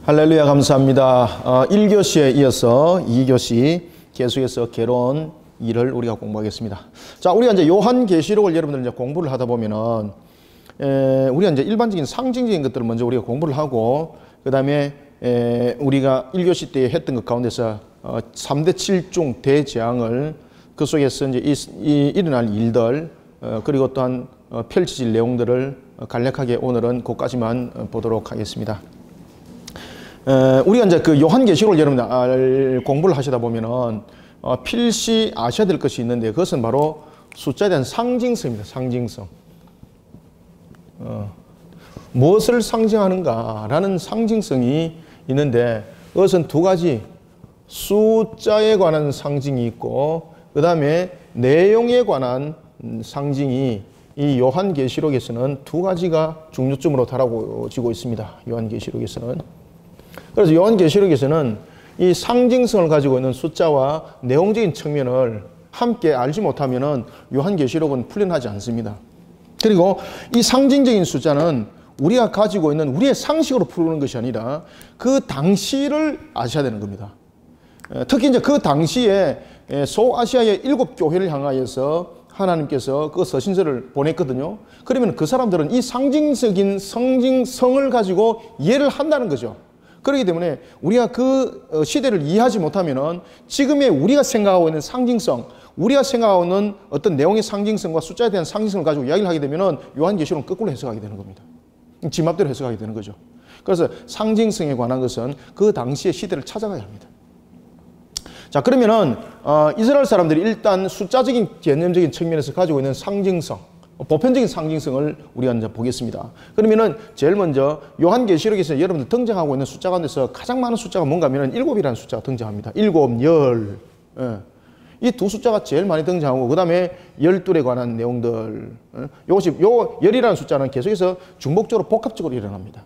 할렐루야, 감사합니다. 1교시에 이어서 2교시 계속해서 괴로운 일을 우리가 공부하겠습니다. 자, 우리가 이제 요한계시록을 여러분들 이제 공부를 하다 보면은, 우리가 이제 일반적인 상징적인 것들을 먼저 우리가 공부를 하고, 그 다음에, 우리가 1교시 때 했던 것 가운데서 3대 7중 대재앙을 그 속에서 이제 일어날 일들, 그리고 또한 펼쳐질 내용들을 간략하게 오늘은 그것까지만 보도록 하겠습니다. 우리가 이제 그 요한계시록을 여러분들 공부를 하시다 보면은 필시 아셔야 될 것이 있는데 그것은 바로 숫자에 대한 상징성입니다. 상징성. 무엇을 상징하는가라는 상징성이 있는데 그것은 두 가지 숫자에 관한 상징이 있고 그 다음에 내용에 관한 상징이 이 요한계시록에서는 두 가지가 중요점으로 다뤄지고 있습니다. 요한계시록에서는. 그래서 요한계시록에서는 이 상징성을 가지고 있는 숫자와 내용적인 측면을 함께 알지 못하면은 요한계시록은 풀려나지 않습니다. 그리고 이 상징적인 숫자는 우리가 가지고 있는 우리의 상식으로 푸는 것이 아니라 그 당시를 아셔야 되는 겁니다. 특히 이제 그 당시에 소아시아의 7교회를 향하여서 하나님께서 그 서신서를 보냈거든요. 그러면 그 사람들은 이 상징적인 상징성을 가지고 이해를 한다는 거죠. 그렇기 때문에 우리가 그 시대를 이해하지 못하면은 지금의 우리가 생각하고 있는 상징성, 우리가 생각하고 있는 어떤 내용의 상징성과 숫자에 대한 상징성을 가지고 이야기를 하게 되면은 요한계시록은 거꾸로 해석하게 되는 겁니다. 지 맘대로 해석하게 되는 거죠. 그래서 상징성에 관한 것은 그 당시의 시대를 찾아가야 합니다. 자, 그러면은 이스라엘 사람들이 일단 숫자적인 개념적인 측면에서 가지고 있는 상징성, 보편적인 상징성을 우리가 이제 보겠습니다. 그러면은 제일 먼저 요한계시록에서 여러분들 등장하고 있는 숫자 가운데서 가장 많은 숫자가 뭔가 하면은 7이라는 숫자가 등장합니다. 7, 10. 이 두 숫자가 제일 많이 등장하고 그 다음에 12에 관한 내용들. 요것이 요 10이라는 숫자는 계속해서 중복적으로 복합적으로 일어납니다.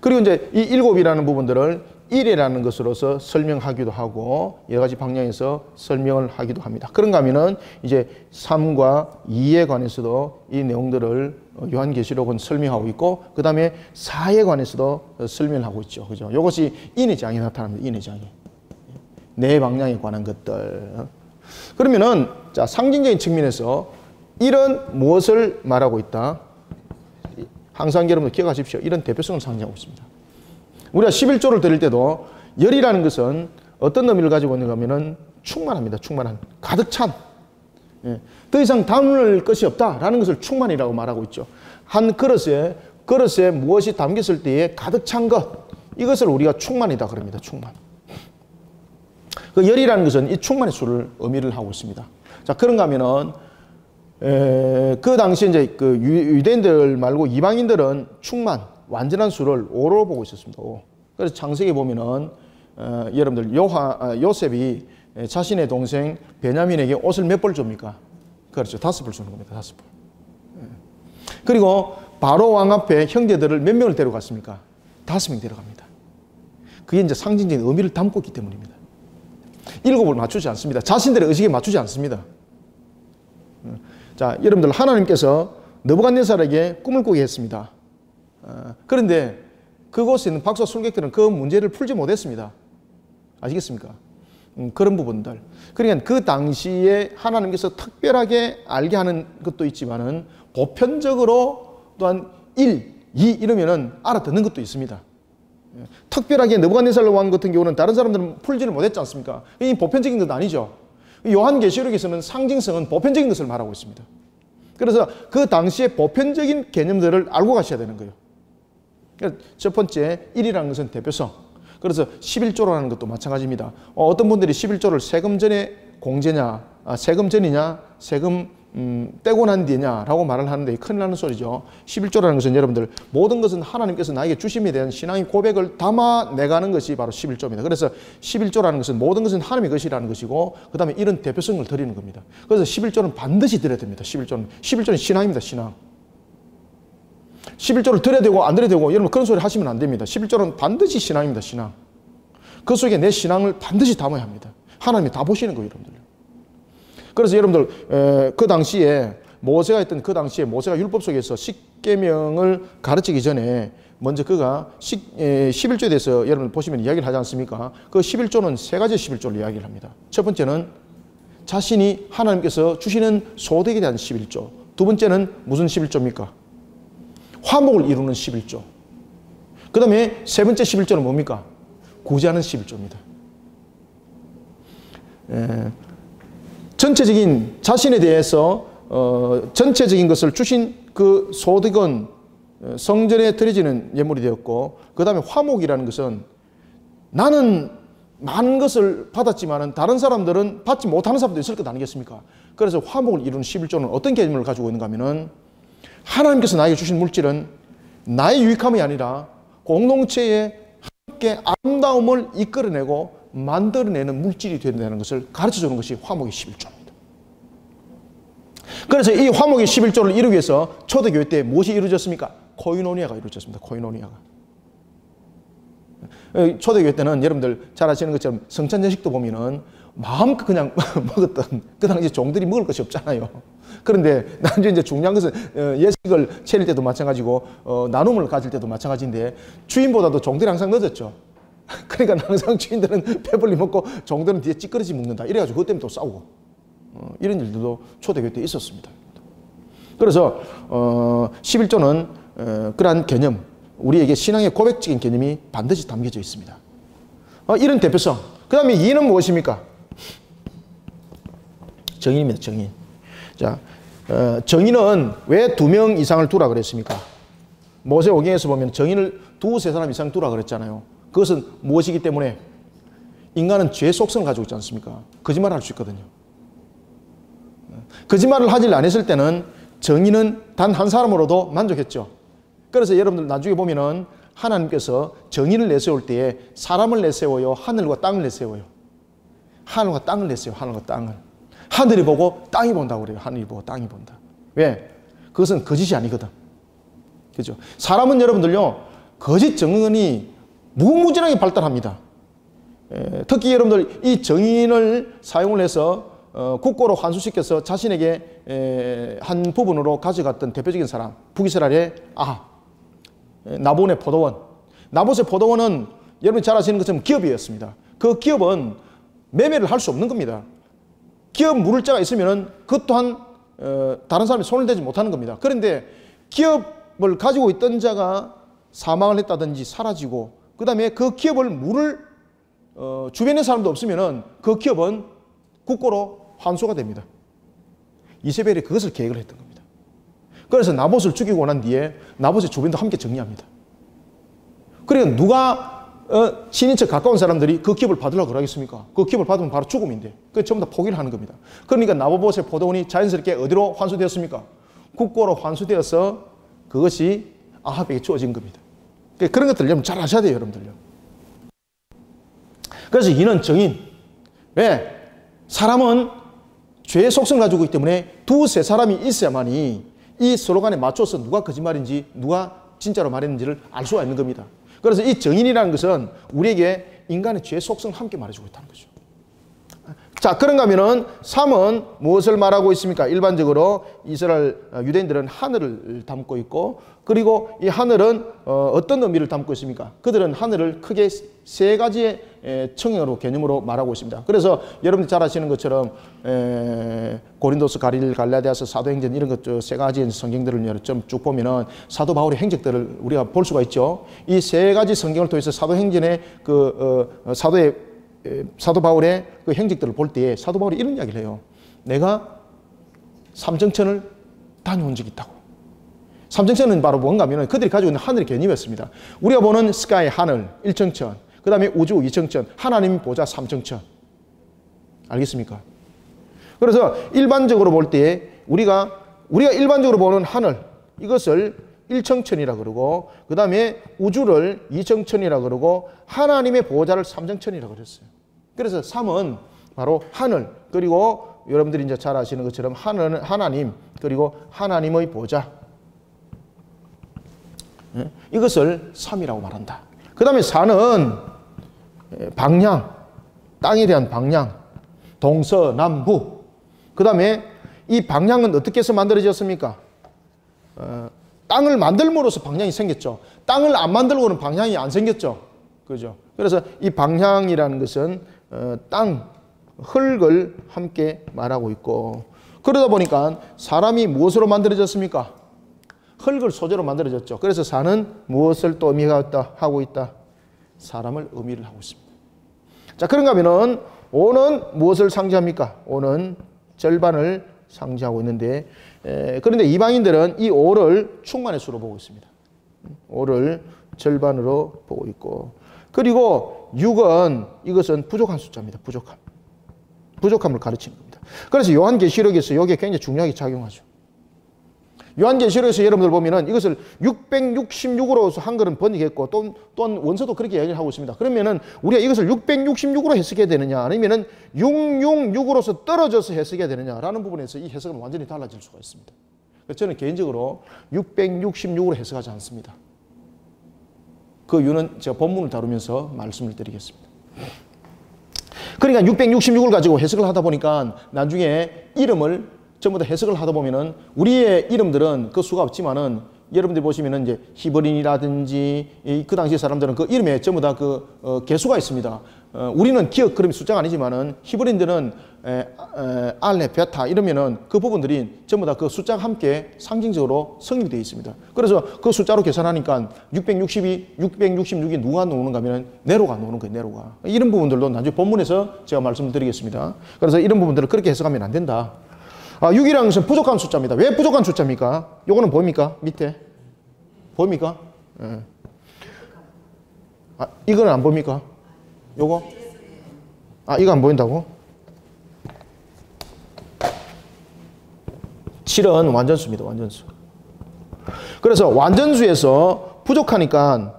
그리고 이제 이 7이라는 부분들을 1이라는 것으로서 설명하기도 하고 여러 가지 방향에서 설명을 하기도 합니다. 그런가 하면은 이제 3과 2에 관해서도 이 내용들을 요한계시록은 설명하고 있고 그 다음에 4에 관해서도 설명을 하고 있죠. 그죠? 이것이 인의 장이 나타납니다. 인의 장이. 네 방향에 관한 것들. 그러면은 자, 상징적인 측면에서 이런 무엇을 말하고 있다? 항상 여러분 기억하십시오. 이런 대표성을 상징하고 있습니다. 우리가 11조를 드릴 때도 열이라는 것은 어떤 의미를 가지고 있는가 하면은 충만합니다. 충만한. 가득 찬. 더 이상 담을 것이 없다라는 것을 충만이라고 말하고 있죠. 한 그릇에 무엇이 담겼을 때에 가득 찬 것. 이것을 우리가 충만이다 그럽니다. 충만. 그 열이라는 것은 이 충만의 수를 의미를 하고 있습니다. 자, 그런가 하면은 그 당시에 이제 그 유대인들 말고 이방인들은 충만, 완전한 수를 5로 보고 있었습니다. 5. 그래서 창세기 보면은 여러분들 요셉이 자신의 동생 베냐민에게 옷을 몇 벌 줍니까? 그렇죠. 5벌 주는 겁니다. 5벌. 그리고 바로 왕 앞에 형제들을 몇 명을 데려갔습니까? 5명 데려갑니다. 그게 이제 상징적인 의미를 담고 있기 때문입니다. 7을 맞추지 않습니다. 자신들의 의식에 맞추지 않습니다. 자, 여러분들 하나님께서 느부갓네살에게 꿈을 꾸게 했습니다. 그런데 그곳에 있는 박사 술객들은 그 문제를 풀지 못했습니다. 아시겠습니까? 그런 부분들. 그러니까 그 당시에 하나님께서 특별하게 알게 하는 것도 있지만은 보편적으로 또한 1, 2 이러면은 알아듣는 것도 있습니다. 특별하게 느부갓네살 왕 같은 경우는 다른 사람들은 풀지를 못했지 않습니까? 이 보편적인 건 아니죠. 요한계시록에서는 상징성은 보편적인 것을 말하고 있습니다. 그래서 그 당시의 보편적인 개념들을 알고 가셔야 되는 거예요. 첫 번째 1이라는 것은 대표성. 그래서 11조라는 것도 마찬가지입니다. 어떤 분들이 11조를 세금 전에 공제냐, 세금 전이냐, 세금 떼고 난 뒤냐라고 말을 하는데 큰일 나는 소리죠. 11조라는 것은 여러분들 모든 것은 하나님께서 나에게 주심에 대한 신앙의 고백을 담아내가는 것이 바로 11조입니다. 그래서 11조라는 것은 모든 것은 하나님의 것이라는 것이고 그 다음에 이런 대표성을 드리는 겁니다. 그래서 11조는 반드시 드려야 됩니다. 11조는 신앙입니다. 신앙. 11조를 드려야 되고 안 드려야 되고 여러분 그런 소리 하시면 안 됩니다. 11조는 반드시 신앙입니다. 신앙. 그 속에 내 신앙을 반드시 담아야 합니다. 하나님이 다 보시는 거예요. 여러분들. 그래서 여러분들 그 당시에 모세가 했던 그 당시에 모세가 율법 속에서 십계명을 가르치기 전에 먼저 그가 11조에 대해서 여러분 보시면 이야기를 하지 않습니까? 그 11조는 세 가지 11조를 이야기를 합니다. 첫 번째는 자신이 하나님께서 주시는 소득에 대한 11조. 두 번째는 무슨 11조입니까? 화목을 이루는 11조. 그 다음에 세 번째 11조는 뭡니까? 구제하는 11조입니다. 전체적인 자신에 대해서 전체적인 것을 주신 그 소득은 성전에 드려지는 예물이 되었고, 그 다음에 화목이라는 것은 나는 많은 것을 받았지만 다른 사람들은 받지 못하는 사람도 있을 것 아니겠습니까? 그래서 화목을 이루는 11조는 어떤 개념을 가지고 있는가 하면은 하나님께서 나에게 주신 물질은 나의 유익함이 아니라 공동체에 함께 아름다움을 이끌어내고 만들어내는 물질이 된다는 것을 가르쳐주는 것이 화목의 11조입니다. 그래서 이 화목의 11조를 이루기 위해서 초대교회 때 무엇이 이루어졌습니까? 코이노니아가 이루어졌습니다. 코이노니아가. 초대교회 때는 여러분들 잘 아시는 것처럼 성찬제식도 보면은 마음껏 그냥 먹었던, 그 당시 종들이 먹을 것이 없잖아요. 그런데 나중에 이제 중요한 것은 예식을 차릴 때도 마찬가지고 나눔을 가질 때도 마찬가지인데 주인보다도 종들이 항상 늦었죠. 그러니까 항상 주인들은 배불리 먹고 종들은 뒤에 찌끄러지 먹는다. 이래가지고 그것 때문에 또 싸우고 이런 일들도 초대교회 때 있었습니다. 그래서 11조는 그러한 개념, 우리에게 신앙의 고백적인 개념이 반드시 담겨져 있습니다. 이런 대표성. 그 다음에 2는 무엇입니까? 정인입니다. 정인. 자, 정인은 왜 2명 이상을 두라 그랬습니까? 모세오경에서 보면 정인을 2-3사람 이상 두라 그랬잖아요. 그것은 무엇이기 때문에? 인간은 죄 속성을 가지고 있지 않습니까? 거짓말을 할 수 있거든요. 거짓말을 하질 않았을 때는 정인은 단 한 사람으로도 만족했죠. 그래서 여러분들 나중에 보면은 하나님께서 정인을 내세울 때에 사람을 내세워요? 하늘과 땅을 내세워요? 하늘과 땅을 내세워요. 하늘과 땅을. 하늘이 보고 땅이 본다고 그래요. 하늘이 보고 땅이 본다. 왜? 그것은 거짓이 아니거든. 그죠? 사람은 여러분들요, 거짓 정인이 무궁무진하게 발달합니다. 특히 여러분들 이 정인을 사용을 해서 국고로 환수시켜서 자신에게 한 부분으로 가져갔던 대표적인 사람, 북이스라엘의 나봇의 포도원. 나봇의 포도원은 여러분이 잘 아시는 것처럼 기업이었습니다. 그 기업은 매매를 할 수 없는 겁니다. 기업 물을 자가 있으면 그것 또한 다른 사람이 손을 대지 못하는 겁니다. 그런데 기업을 가지고 있던 자가 사망을 했다든지 사라지고, 그 다음에 그 기업을 물을 주변에 사람도 없으면 그 기업은 국고로 환수가 됩니다. 이세벨이 그것을 계획을 했던 겁니다. 그래서 나봇을 죽이고 난 뒤에 나봇의 주변도 함께 정리합니다. 그러니까 누가 친인척 가까운 사람들이 그 기업을 받으려고 그러겠습니까? 그 기업을 받으면 바로 죽음인데 그 전부 다 포기를 하는 겁니다. 그러니까 나봇의 포도원이 자연스럽게 어디로 환수되었습니까? 국고로 환수되어서 그것이 아합에게 주어진 겁니다. 그런 것들 여러분 잘 아셔야 돼요, 여러분들요. 그래서 이는 정인. 왜? 사람은 죄의 속성을 가지고 있기 때문에 2-3사람이 있어야만이 이 서로 간에 맞춰서 누가 거짓말인지 누가 진짜로 말했는지를 알 수가 있는 겁니다. 그래서 이 정인이라는 것은 우리에게 인간의 죄의 속성을 함께 말해주고 있다는 거죠. 자, 그런가 하면은 3은 무엇을 말하고 있습니까? 일반적으로 이스라엘 유대인들은 하늘을 담고 있고, 그리고 이 하늘은 어떤 의미를 담고 있습니까? 그들은 하늘을 크게 3가지의 청형으로 개념으로 말하고 있습니다. 그래서 여러분들 잘 아시는 것처럼 고린도서, 갈라디아서, 사도행전 이런 것 3가지 성경들을 좀 쭉 보면은 사도 바울의 행적들을 우리가 볼 수가 있죠. 이 3가지 성경을 통해서 사도행전의 사도 바울의 그 행적들을 볼 때에 사도 바울이 이런 이야기를 해요. 내가 삼정천을 다녀온 적이 있다고. 삼정천은 바로 뭔가 하면 그들이 가지고 있는 하늘의 개념이었습니다. 우리가 보는 스카이, 하늘, 1정천, 그 다음에 우주, 2정천, 하나님 보좌, 3정천. 알겠습니까? 그래서 일반적으로 볼 때에 우리가 일반적으로 보는 하늘, 이것을 1정천이라 그러고, 그 다음에 우주를 2정천이라 그러고, 하나님의 보호자를 3정천이라 그랬어요. 그래서 3은 바로 하늘, 그리고 여러분들이 이제 잘 아시는 것처럼 하나님, 그리고 하나님의 보호자. 이것을 3이라고 말한다. 그 다음에 4는 방향, 땅에 대한 방향, 동서남북. 그 다음에 이 방향은 어떻게 해서 만들어졌습니까? 땅을 만들므로써 방향이 생겼죠. 땅을 안 만들고는 방향이 안 생겼죠. 그죠? 그래서 이 방향이라는 것은 땅, 흙을 함께 말하고 있고, 그러다 보니까 사람이 무엇으로 만들어졌습니까? 흙을 소재로 만들어졌죠. 그래서 사는 무엇을 또 하고 있다? 사람을 의미를 하고 있습니다. 자, 그런가 하면은 오는 무엇을 상징합니까? 오는 절반을 상징하고 있는데, 그런데 이방인들은 이 오를 충만의 수로 보고 있습니다. 오를 절반으로 보고 있고, 그리고 6은 이것은 부족한 숫자입니다. 부족함을 가르치는 겁니다. 그래서 요한계시록에서 이게 굉장히 중요하게 작용하죠. 요한계시록에서 여러분들 보면은 이것을 666으로 한글은 번역했고 또한 원서도 그렇게 이야기를 하고 있습니다. 그러면은 우리가 이것을 666으로 해석해야 되느냐, 아니면은 666으로서 떨어져서 해석해야 되느냐라는 부분에서 이 해석은 완전히 달라질 수가 있습니다. 그래서 저는 개인적으로 666으로 해석하지 않습니다. 그 이유는 제가 본문을 다루면서 말씀을 드리겠습니다. 그러니까 666을 가지고 해석을 하다 보니까 나중에 이름을 전부 다 해석을 하다 보면은 우리의 이름들은 그 수가 없지만은 여러분들이 보시면은 이제 히브린이라든지 그 당시 사람들은 그 이름에 전부 다 그 개수가 있습니다. 우리는 기억 그럼 숫자가 아니지만은 히브린들은 알레, 베타 이러면은 그 부분들이 전부 다 그 숫자가 함께 상징적으로 성립이 되어 있습니다. 그래서 그 숫자로 계산하니까 666이 누가 나오는가 하면은 네로가 나오는 거예요, 네로가. 이런 부분들도 나중에 본문에서 제가 말씀을 드리겠습니다. 그래서 이런 부분들을 그렇게 해석하면 안 된다. 6이라는 것은 부족한 숫자입니다. 왜 부족한 숫자입니까? 요거는 보입니까? 밑에. 보입니까? 예. 이거는 안 보입니까? 요거? 이거 안 보인다고? 7은 완전수입니다. 완전수. 그래서 완전수에서 부족하니까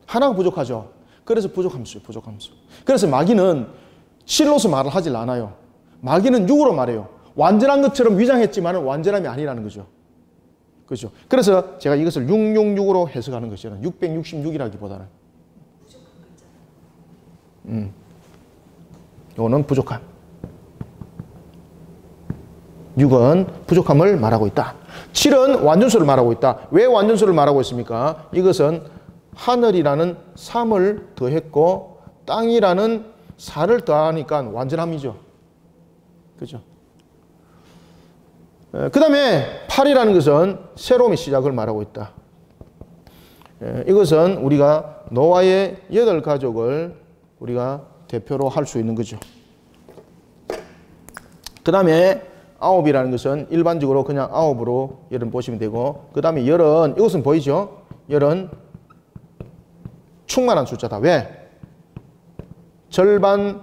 하나가 부족하죠. 그래서 부족함수예요. 부족함수. 그래서 마귀는 7로서 말을 하질 않아요. 마귀는 6으로 말해요. 완전한 것처럼 위장했지만 완전함이 아니라는 거죠. 그렇죠. 그래서 제가 이것을 666으로 해석하는 것이잖아요. 666이라기보다는. 이거는 부족함. 6은 부족함을 말하고 있다. 7은 완전수를 말하고 있다. 왜 완전수를 말하고 있습니까? 이것은 하늘이라는 3을 더했고 땅이라는 4를 더하니까 완전함이죠. 그죠? 그 다음에 8이라는 것은 새로움의 시작을 말하고 있다. 이것은 우리가 노아의 8가족을 우리가 대표로 할 수 있는 거죠. 그 다음에 9이라는 것은 일반적으로 그냥 9으로 여러분 보시면 되고, 그 다음에 10은 이것은 보이죠? 10은 충만한 숫자다. 왜? 절반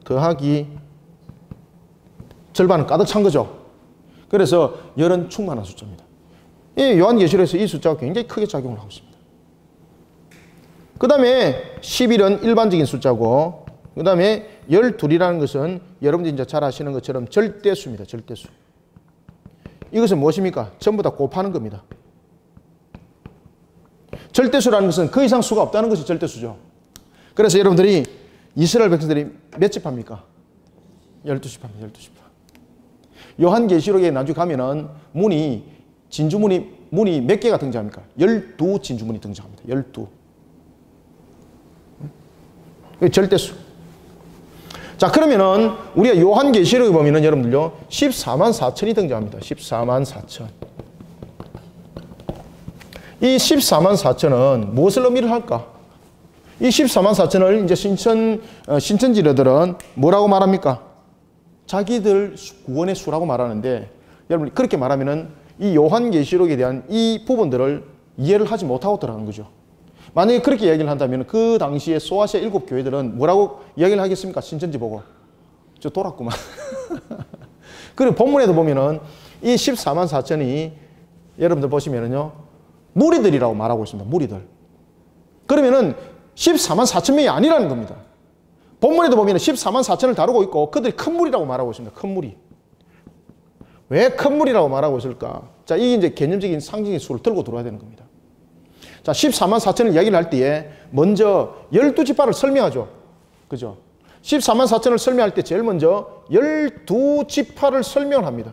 더하기 절반은 가득 찬 거죠. 그래서 10은 충만한 숫자입니다. 이 요한계시록에서 이 숫자가 굉장히 크게 작용을 하고 있습니다. 그 다음에 11은 일반적인 숫자고, 그 다음에 12이라는 것은 여러분들이 이제 잘 아시는 것처럼 절대수입니다. 절대수. 이것은 무엇입니까? 전부 다 곱하는 겁니다. 절대수라는 것은 그 이상 수가 없다는 것이 절대수죠. 그래서 여러분들이 이스라엘 백성들이 몇 집 합니까? 12집 합니다. 12집. 요한계시록에 나중에 가면은 문이 몇 개가 등장합니까? 12 진주문이 등장합니다. 12. 절대수. 자, 그러면은 우리가 요한계시록에 보면은 여러분들요, 14만 4천이 등장합니다. 14만 4천. 이 14만 4천은 무엇을 의미를 할까? 이 14만 4천을 이제 신천지러들은 뭐라고 말합니까? 자기들 구원의 수라고 말하는데, 여러분 그렇게 말하면은 이 요한계시록에 대한 이 부분들을 이해를 하지 못하고 들어가는 거죠. 만약에 그렇게 이야기를 한다면 그 당시에 소아시아 7교회들은 뭐라고 이야기를 하겠습니까? 신천지 보고. 저 돌았구만. 그리고 본문에도 보면은 이 14만 4천이 여러분들 보시면은요, 무리들이라고 말하고 있습니다. 무리들. 그러면은 14만 4천 명이 아니라는 겁니다. 본문에도 보면 14만 4천을 다루고 있고 그들이 큰 무리라고 말하고 있습니다. 큰 무리. 왜 큰 무리라고 말하고 있을까? 자, 이게 이제 개념적인 상징의 수를 들고 들어와야 되는 겁니다. 자, 14만 4천을 이야기를 할 때에 먼저 12지파를 설명하죠. 그죠? 14만 4천을 설명할 때 제일 먼저 12지파를 설명을 합니다.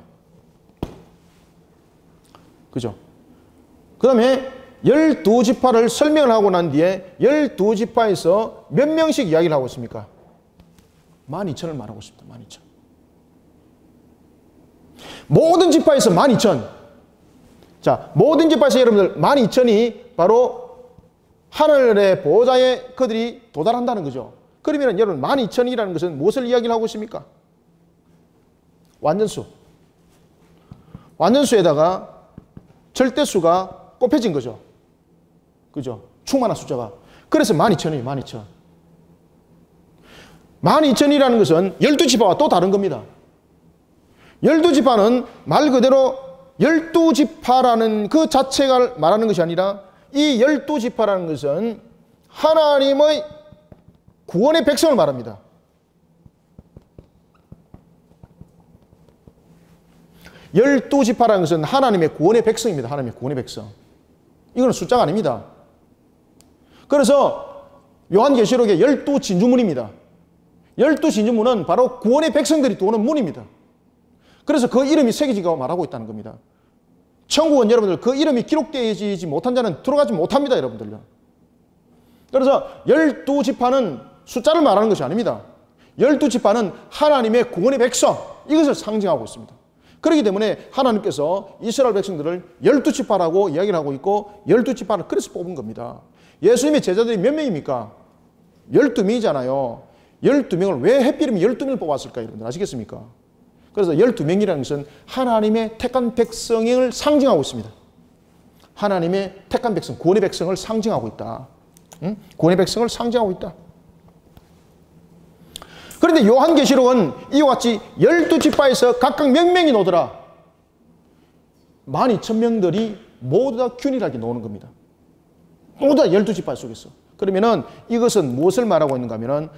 그죠? 그 다음에 12지파를 설명을 하고 난 뒤에 12지파에서 몇 명씩 이야기를 하고 있습니까? 12,000을 말하고 있습니다. 12,000. 모든 지파에서 12,000. 자, 모든 지파에서 여러분들 12,000이 바로 하늘의 보호자에 그들이 도달한다는 거죠. 그러면 여러분 12,000이라는 것은 무엇을 이야기를 하고 있습니까? 완전수. 완전수에다가 절대수가 곱해진 거죠. 그죠? 충만한 숫자가. 그래서 12,000이에요. 12,000. 12,000이라는 것은 12지파와 또 다른 겁니다. 12지파는 말 그대로 12지파라는 그 자체가 말하는 것이 아니라 이 12지파라는 것은 하나님의 구원의 백성을 말합니다. 12지파라는 것은 하나님의 구원의 백성입니다. 하나님의 구원의 백성. 이건 숫자가 아닙니다. 그래서 요한계시록의 12진주문입니다. 12진주문은 바로 구원의 백성들이 들어오는 문입니다. 그래서 그 이름이 새겨지고 말하고 있다는 겁니다. 천국은 여러분들 그 이름이 기록되어지지 못한 자는 들어가지 못합니다. 여러분들요. 그래서 12지파는 숫자를 말하는 것이 아닙니다. 12지파는 하나님의 구원의 백성, 이것을 상징하고 있습니다. 그렇기 때문에 하나님께서 이스라엘 백성들을 12지파라고 이야기를 하고 있고 12지파를 그래서 뽑은 겁니다. 예수님의 제자들이 몇 명입니까? 12명이잖아요. 12명을 왜 하필이면 12명을 뽑았을까 여러분들 아시겠습니까? 그래서 12명이라는 것은 하나님의 택한 백성을 상징하고 있습니다. 하나님의 택한 백성, 구원의 백성을 상징하고 있다. 응? 구원의 백성을 상징하고 있다. 그런데 요한계시록은 이와 같이 12지파에서 각각 몇 명이 노더라. 12,000명들이 모두 다 균일하게 노는 겁니다. 모두 다 12지파 속에서. 그러면은 이것은 무엇을 말하고 있는가 하면은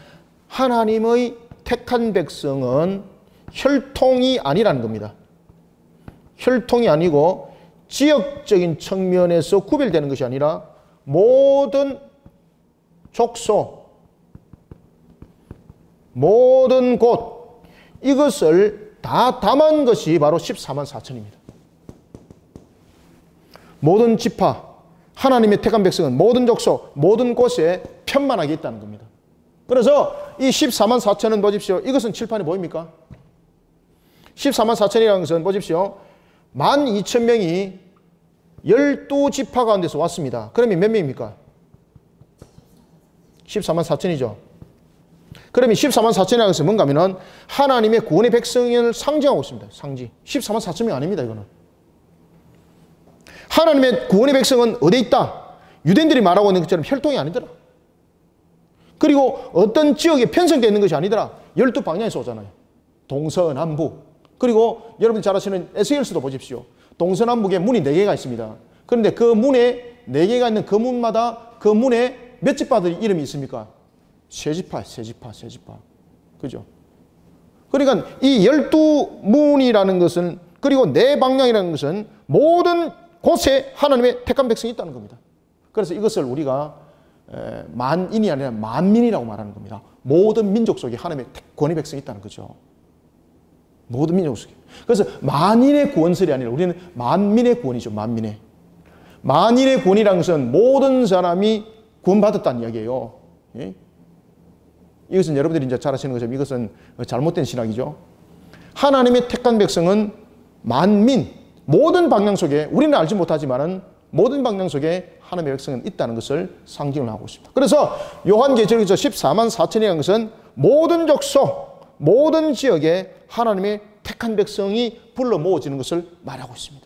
하나님의 택한 백성은 혈통이 아니라는 겁니다. 혈통이 아니고 지역적인 측면에서 구별되는 것이 아니라 모든 족속, 모든 곳, 이것을 다 담은 것이 바로 14만 4천입니다. 모든 지파, 하나님의 택한 백성은 모든 족속, 모든 곳에 편만하게 있다는 겁니다. 그래서 이 14만 4천은 보십시오. 이것은 칠판에 보입니까? 14만 4천이라는 것은 보십시오. 12,000명이 12지파 가운데서 왔습니다. 그러면 몇 명입니까? 14만 4천이죠. 그러면 14만 4천이라는 것은 뭔가 하면은 하나님의 구원의 백성을 상징하고 있습니다. 상징. 14만 4천이 아닙니다. 이거는. 하나님의 구원의 백성은 어디에 있다? 유대인들이 말하고 있는 것처럼 혈통이 아니더라. 그리고 어떤 지역에 편성되어 있는 것이 아니더라. 12방향에서 오잖아요. 동서남북. 그리고 여러분이 잘 아시는 에스겔서도 보십시오. 동서남북에 문이 4개가 있습니다. 그런데 그 문에 4개가 있는 그 문마다 그 문에 몇 지파들이 이름이 있습니까? 세 지파. 그죠? 그러니까 이 12문이라는 것은, 그리고 4방향이라는 것은 모든 곳에 하나님의 택한 백성이 있다는 겁니다. 그래서 이것을 우리가 만인이 아니라 만민이라고 말하는 겁니다. 모든 민족 속에 하나님의 구원의 백성이 있다는 거죠. 모든 민족 속에. 그래서 만인의 구원설이 아니라 우리는 만민의 구원이죠. 만민의. 만인의 구원이라는 것은 모든 사람이 구원받았다는 이야기예요. 예? 이것은 여러분들이 이제 잘 아시는 것처럼 이것은 잘못된 신학이죠. 하나님의 택한 백성은 만민, 모든 방향 속에, 우리는 알지 못하지만은 모든 방향 속에 하나님의 백성은 있다는 것을 상징을 하고 있습니다. 그래서 요한계시록에서 14만 4천이라는 것은 모든 족속, 모든 지역에 하나님의 택한 백성이 불러 모아지는 것을 말하고 있습니다.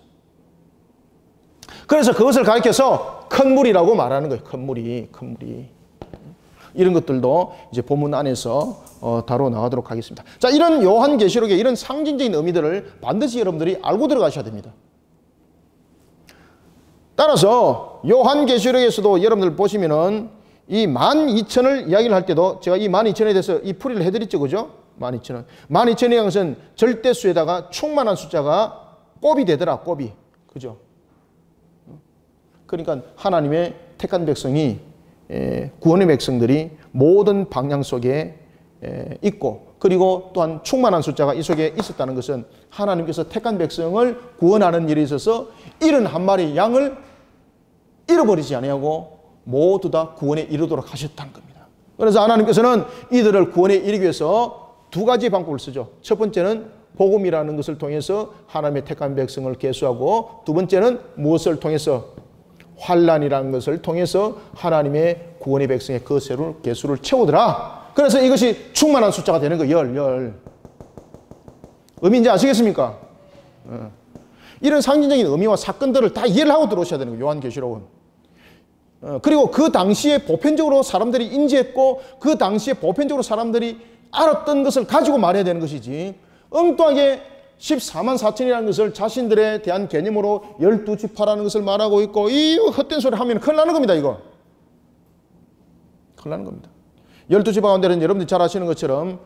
그래서 그것을 가리켜서 큰 물이라고 말하는 거예요. 큰 물이. 이런 것들도 이제 본문 안에서 다루어 나가도록 하겠습니다. 자, 이런 요한계시록의 이런 상징적인 의미들을 반드시 여러분들이 알고 들어가셔야 됩니다. 따라서 요한계시록에서도 여러분들 보시면은 이 12,000을 이야기를 할 때도 제가 이 12,000에 대해서 이 풀이를 해드렸죠. 그죠? 12,000은. 12,000이라는 것은 절대수에다가 충만한 숫자가 곱이 되더라. 곱이. 그죠? 그러니까 하나님의 택한 백성이, 구원의 백성들이 모든 방향 속에 있고 그리고 또한 충만한 숫자가 이 속에 있었다는 것은 하나님께서 택한 백성을 구원하는 일에 있어서 71마리 양을 잃어버리지 아니하고 모두 다 구원에 이르도록 하셨다는 겁니다. 그래서 하나님께서는 이들을 구원에 이르기 위해서 두 가지 방법을 쓰죠. 첫 번째는 복음이라는 것을 통해서 하나님의 택한 백성을 계수하고 두 번째는 무엇을 통해서 환난이라는 것을 통해서 하나님의 구원의 백성의 그 개수를 채우더라. 그래서 이것이 충만한 숫자가 되는 거예요. 열. 의미인지 아시겠습니까? 이런 상징적인 의미와 사건들을 다 이해를 하고 들어오셔야 되는 거예요. 요한계시록은. 그리고 그 당시에 보편적으로 사람들이 인지했고 그 당시에 보편적으로 사람들이 알았던 것을 가지고 말해야 되는 것이지 엉뚱하게 14만 4천이라는 것을 자신들에 대한 개념으로 12지파라는 것을 말하고 있고 이 헛된 소리 하면 큰일 나는 겁니다. 이거 큰일 나는 겁니다. 12지파 가운데는 여러분들이 잘 아시는 것처럼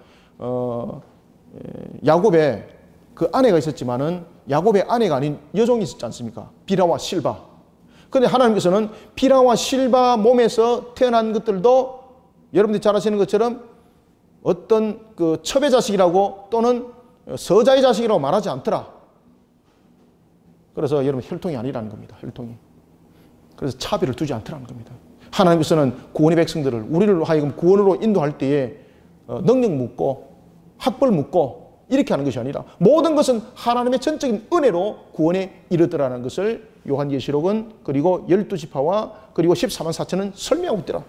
야곱의 그 아내가 있었지만은 야곱의 아내가 아닌 여종이 있었지 않습니까? 비라와 실바. 그런데 하나님께서는 비라와 실바 몸에서 태어난 것들도 여러분들이 잘 아시는 것처럼 어떤 그 첩의 자식이라고 또는 서자의 자식이라고 말하지 않더라. 그래서 여러분 혈통이 아니라는 겁니다. 혈통이. 그래서 차별을 두지 않더라는 겁니다. 하나님께서는 구원의 백성들을 우리를 하여금 구원으로 인도할 때에 능력 묻고 학벌 묻고 이렇게 하는 것이 아니라 모든 것은 하나님의 전적인 은혜로 구원에 이르더라는 것을 요한계시록은 그리고 12지파와 그리고 14만 4천은 설명하고 있더라.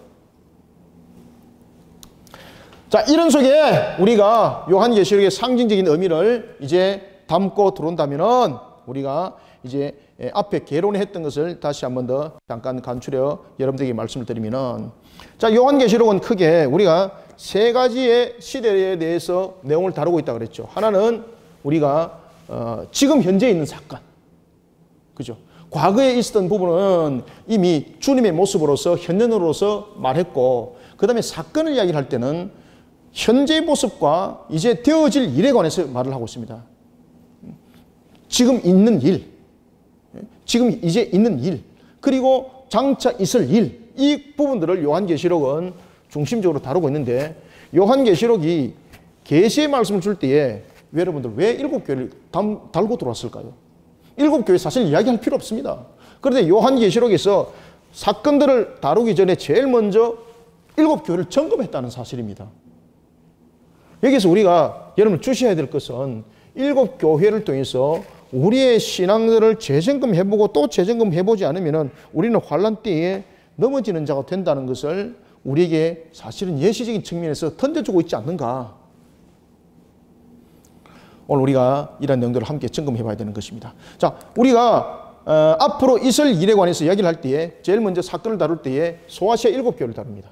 자, 이런 속에 우리가 요한계시록의 상징적인 의미를 이제 담고 들어온다면은 우리가 이제 앞에 개론에 했던 것을 다시 한 번 더 잠깐 간추려 여러분들에게 말씀을 드리면은 자, 요한계시록은 크게 우리가 세 가지의 시대에 대해서 내용을 다루고 있다고 그랬죠. 하나는 우리가 지금 현재 있는 사건. 그죠? 과거에 있었던 부분은 이미 주님의 모습으로서 현현으로서 말했고 그 다음에 사건을 이야기를 할 때는 현재의 모습과 이제 되어질 일에 관해서 말을 하고 있습니다. 지금 있는 일, 지금 이제 있는 일, 그리고 장차 있을 일, 이 부분들을 요한계시록은 중심적으로 다루고 있는데 요한계시록이 계시의 말씀을 줄 때에 여러분들 왜 7교회를 달고 들어왔을까요? 7교회 사실 이야기할 필요 없습니다. 그런데 요한계시록에서 사건들을 다루기 전에 제일 먼저 7교회를 점검했다는 사실입니다. 여기서 우리가 여러분 주셔야 될 것은 7교회를 통해서 우리의 신앙들을 재점검해보고 또 재점검해보지 않으면 우리는 환난 때에 넘어지는 자가 된다는 것을 우리에게 사실은 예시적인 측면에서 던져주고 있지 않는가. 오늘 우리가 이런 내용들을 함께 점검해봐야 되는 것입니다. 자, 우리가 앞으로 있을 일에 관해서 이야기를 할 때에 제일 먼저 사건을 다룰 때에 소아시아 7교회를 다룹니다.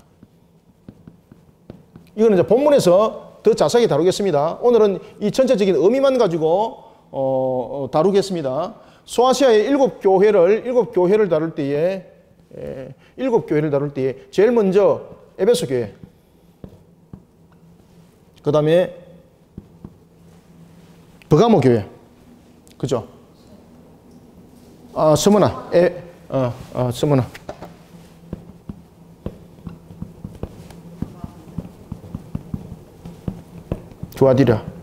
이거는 이제 본문에서 더 자세하게 다루겠습니다. 오늘은 이 전체적인 의미만 가지고 다루겠습니다. 소아시아의 7교회를 다룰 때에 7교회를 다룰 때에 제일 먼저 에베소 교회, 그 다음에 버가모 교회, 그죠? 스무나, 스무나. 주아디라.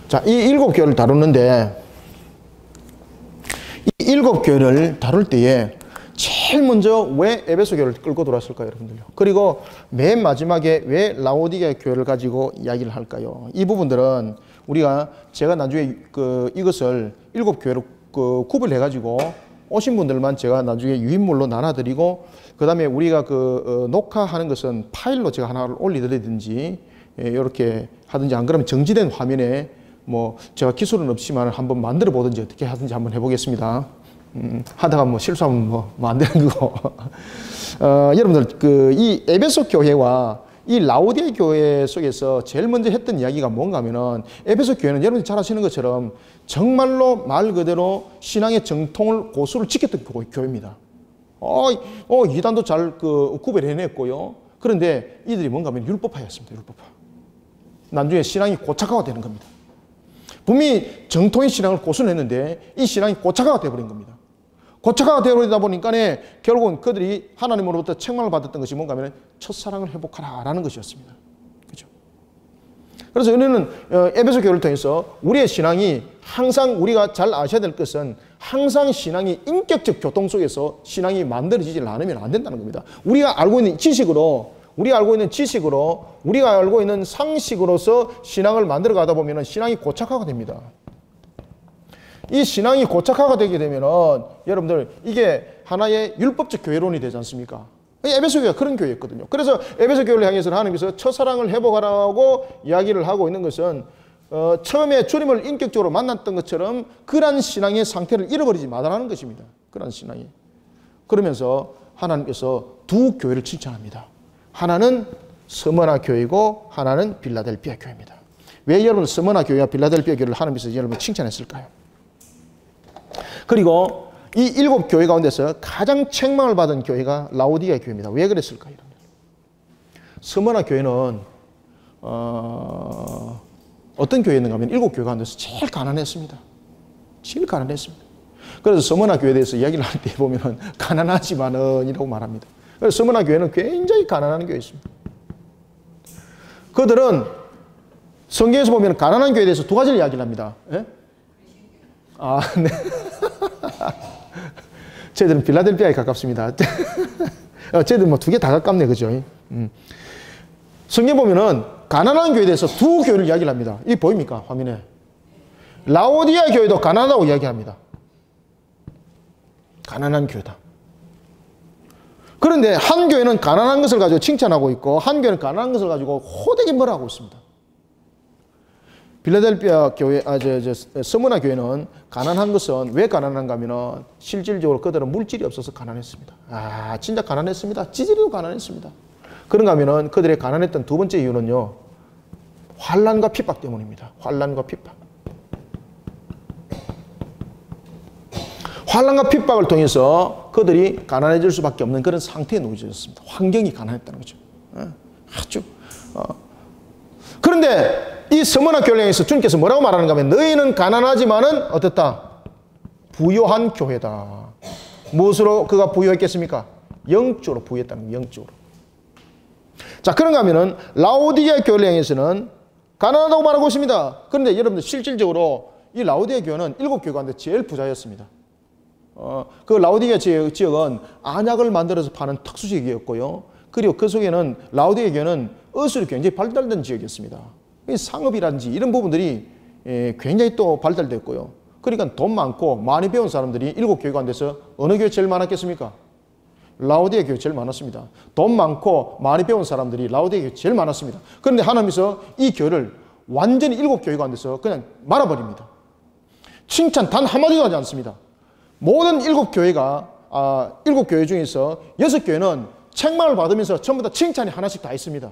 자, 이 7교회를 다루는데 이 7교회를 다룰 때에 제일 먼저 왜 에베소 교회를 끌고 들어왔을까요, 여러분들요? 그리고 맨 마지막에 왜 라오디게 교회를 가지고 이야기를 할까요? 이 부분들은 우리가 제가 나중에 이것을 7교회로 구분해 가지고 오신 분들만 제가 나중에 유인물로 나눠드리고 그 다음에 우리가 녹화하는 것은 파일로 제가 하나를 올리든지 이렇게 하든지 안 그러면 정지된 화면에 뭐 제가 기술은 없지만 한번 만들어 보든지 어떻게 하든지 한번 해보겠습니다. 하다가 뭐 실수하면 뭐 안 되는 거고. 여러분들 이 에베소 교회와 이 라오디게 교회 속에서 제일 먼저 했던 이야기가 뭔가 하면은 에베소 교회는 여러분들 잘 아시는 것처럼 정말로 말 그대로 신앙의 정통을 고수를 지켰던 교회입니다. 이단도 잘 구별해냈고요. 그런데 이들이 뭔가 하면 율법파였습니다. 율법파. 나중에 신앙이 고착화가 되는 겁니다. 분명히 정통의 신앙을 고수는 했는데 이 신앙이 고착화가 되어버린 겁니다. 고착화가 되어버리다 보니까 결국은 그들이 하나님으로부터 책망을 받았던 것이 뭔가 하면 첫사랑을 회복하라라는 것이었습니다. 그죠? 그래서 우리는 에베소 교회를 통해서 우리의 신앙이 항상 우리가 잘 아셔야 될 것은 항상 신앙이 인격적 교통 속에서 신앙이 만들어지지 않으면 안 된다는 겁니다. 우리가 알고 있는 지식으로 우리가 알고 있는 상식으로서 신앙을 만들어 가다 보면 신앙이 고착화가 됩니다. 이 신앙이 고착화가 되게 되면은 여러분들 이게 하나의 율법적 교회론이 되지 않습니까? 에베소 교회가 그런 교회였거든요. 그래서 에베소 교회를 향해서 하나님께서 첫사랑을 회복하라고 이야기를 하고 있는 것은 처음에 주님을 인격적으로 만났던 것처럼 그러한 신앙의 상태를 잃어버리지 말라는 것입니다. 그러한 신앙이. 그러면서 하나님께서 두 교회를 칭찬합니다. 하나는 스무나 교회이고 하나는 빌라델피아 교회입니다. 왜 여러분 스무나 교회와 빌라델피아 교회를 하나님께서 여러분 칭찬했을까요? 그리고 이 7교회 가운데서 가장 책망을 받은 교회가 라오디게 교회입니다. 왜 그랬을까요? 스무나 교회는 어떤 교회였는가 하면 7교회 가운데서 제일 가난했습니다. 제일 가난했습니다. 그래서 스무나 교회에 대해서 이야기를 할 때 보면 가난하지만은 이라고 말합니다. 그래서 스무나 교회는 굉장히 가난한 교회였습니다. 그들은 성경에서 보면 가난한 교회에 대해서 두 가지를 이야기를 합니다. 예? 아, 네. 저희들은 필라델피아에 가깝습니다. 저희들 뭐 두 개 다 가깝네, 그죠? 성경 보면은 가난한 교회에 대해서 두 교회를 이야기를 합니다. 이 보입니까? 화면에. 라오디아 교회도 가난하다고 이야기합니다. 가난한 교회다. 그런데 한 교회는 가난한 것을 가지고 칭찬하고 있고 한 교회는 가난한 것을 가지고 호되게 뭐라 하고 있습니다. 빌라델피아 교회, 스무나 교회는 가난한 것은 왜 가난한가 하면 실질적으로 그들은 물질이 없어서 가난했습니다. 아, 진짜 가난했습니다. 지질도 가난했습니다. 그런가 하면 그들의 가난했던 두 번째 이유는요, 환난과 핍박 때문입니다. 환난과 핍박. 환난과 핍박을 통해서 그들이 가난해질 수밖에 없는 그런 상태에 놓여졌습니다. 환경이 가난했다는 거죠. 아주. 그런데 이 스무나 교회에서 주님께서 뭐라고 말하는가 하면 너희는 가난하지만은 어떻다? 부요한 교회다. 무엇으로 그가 부요했겠습니까? 영적으로 부요했다는 거예요. 영적으로. 자, 그런가 하면은 라오디게 교회에서는 가난하다고 말하고 있습니다. 그런데 여러분들 실질적으로 이 라오디게 교회는 7교회 가운데 제일 부자였습니다. 그 라오디게 지역은 안약을 만들어서 파는 특수 지역이었고요. 그리고 그 속에는 라오디게 교회는 의술이 굉장히 발달된 지역이었습니다. 상업이라든지 이런 부분들이 굉장히 또 발달됐고요. 그러니까 돈 많고 많이 배운 사람들이 7교회 가운데서 어느 교회 제일 많았겠습니까? 라오디게 교회 제일 많았습니다. 돈 많고 많이 배운 사람들이 라오디게 교회 제일 많았습니다. 그런데 하나님께서 이 교회를 완전히 7교회 가운데서 그냥 말아버립니다. 칭찬 단 한마디도 하지 않습니다. 모든 7교회가 7교회 중에서 6교회는 책망을 받으면서 전부 다 칭찬이 하나씩 다 있습니다.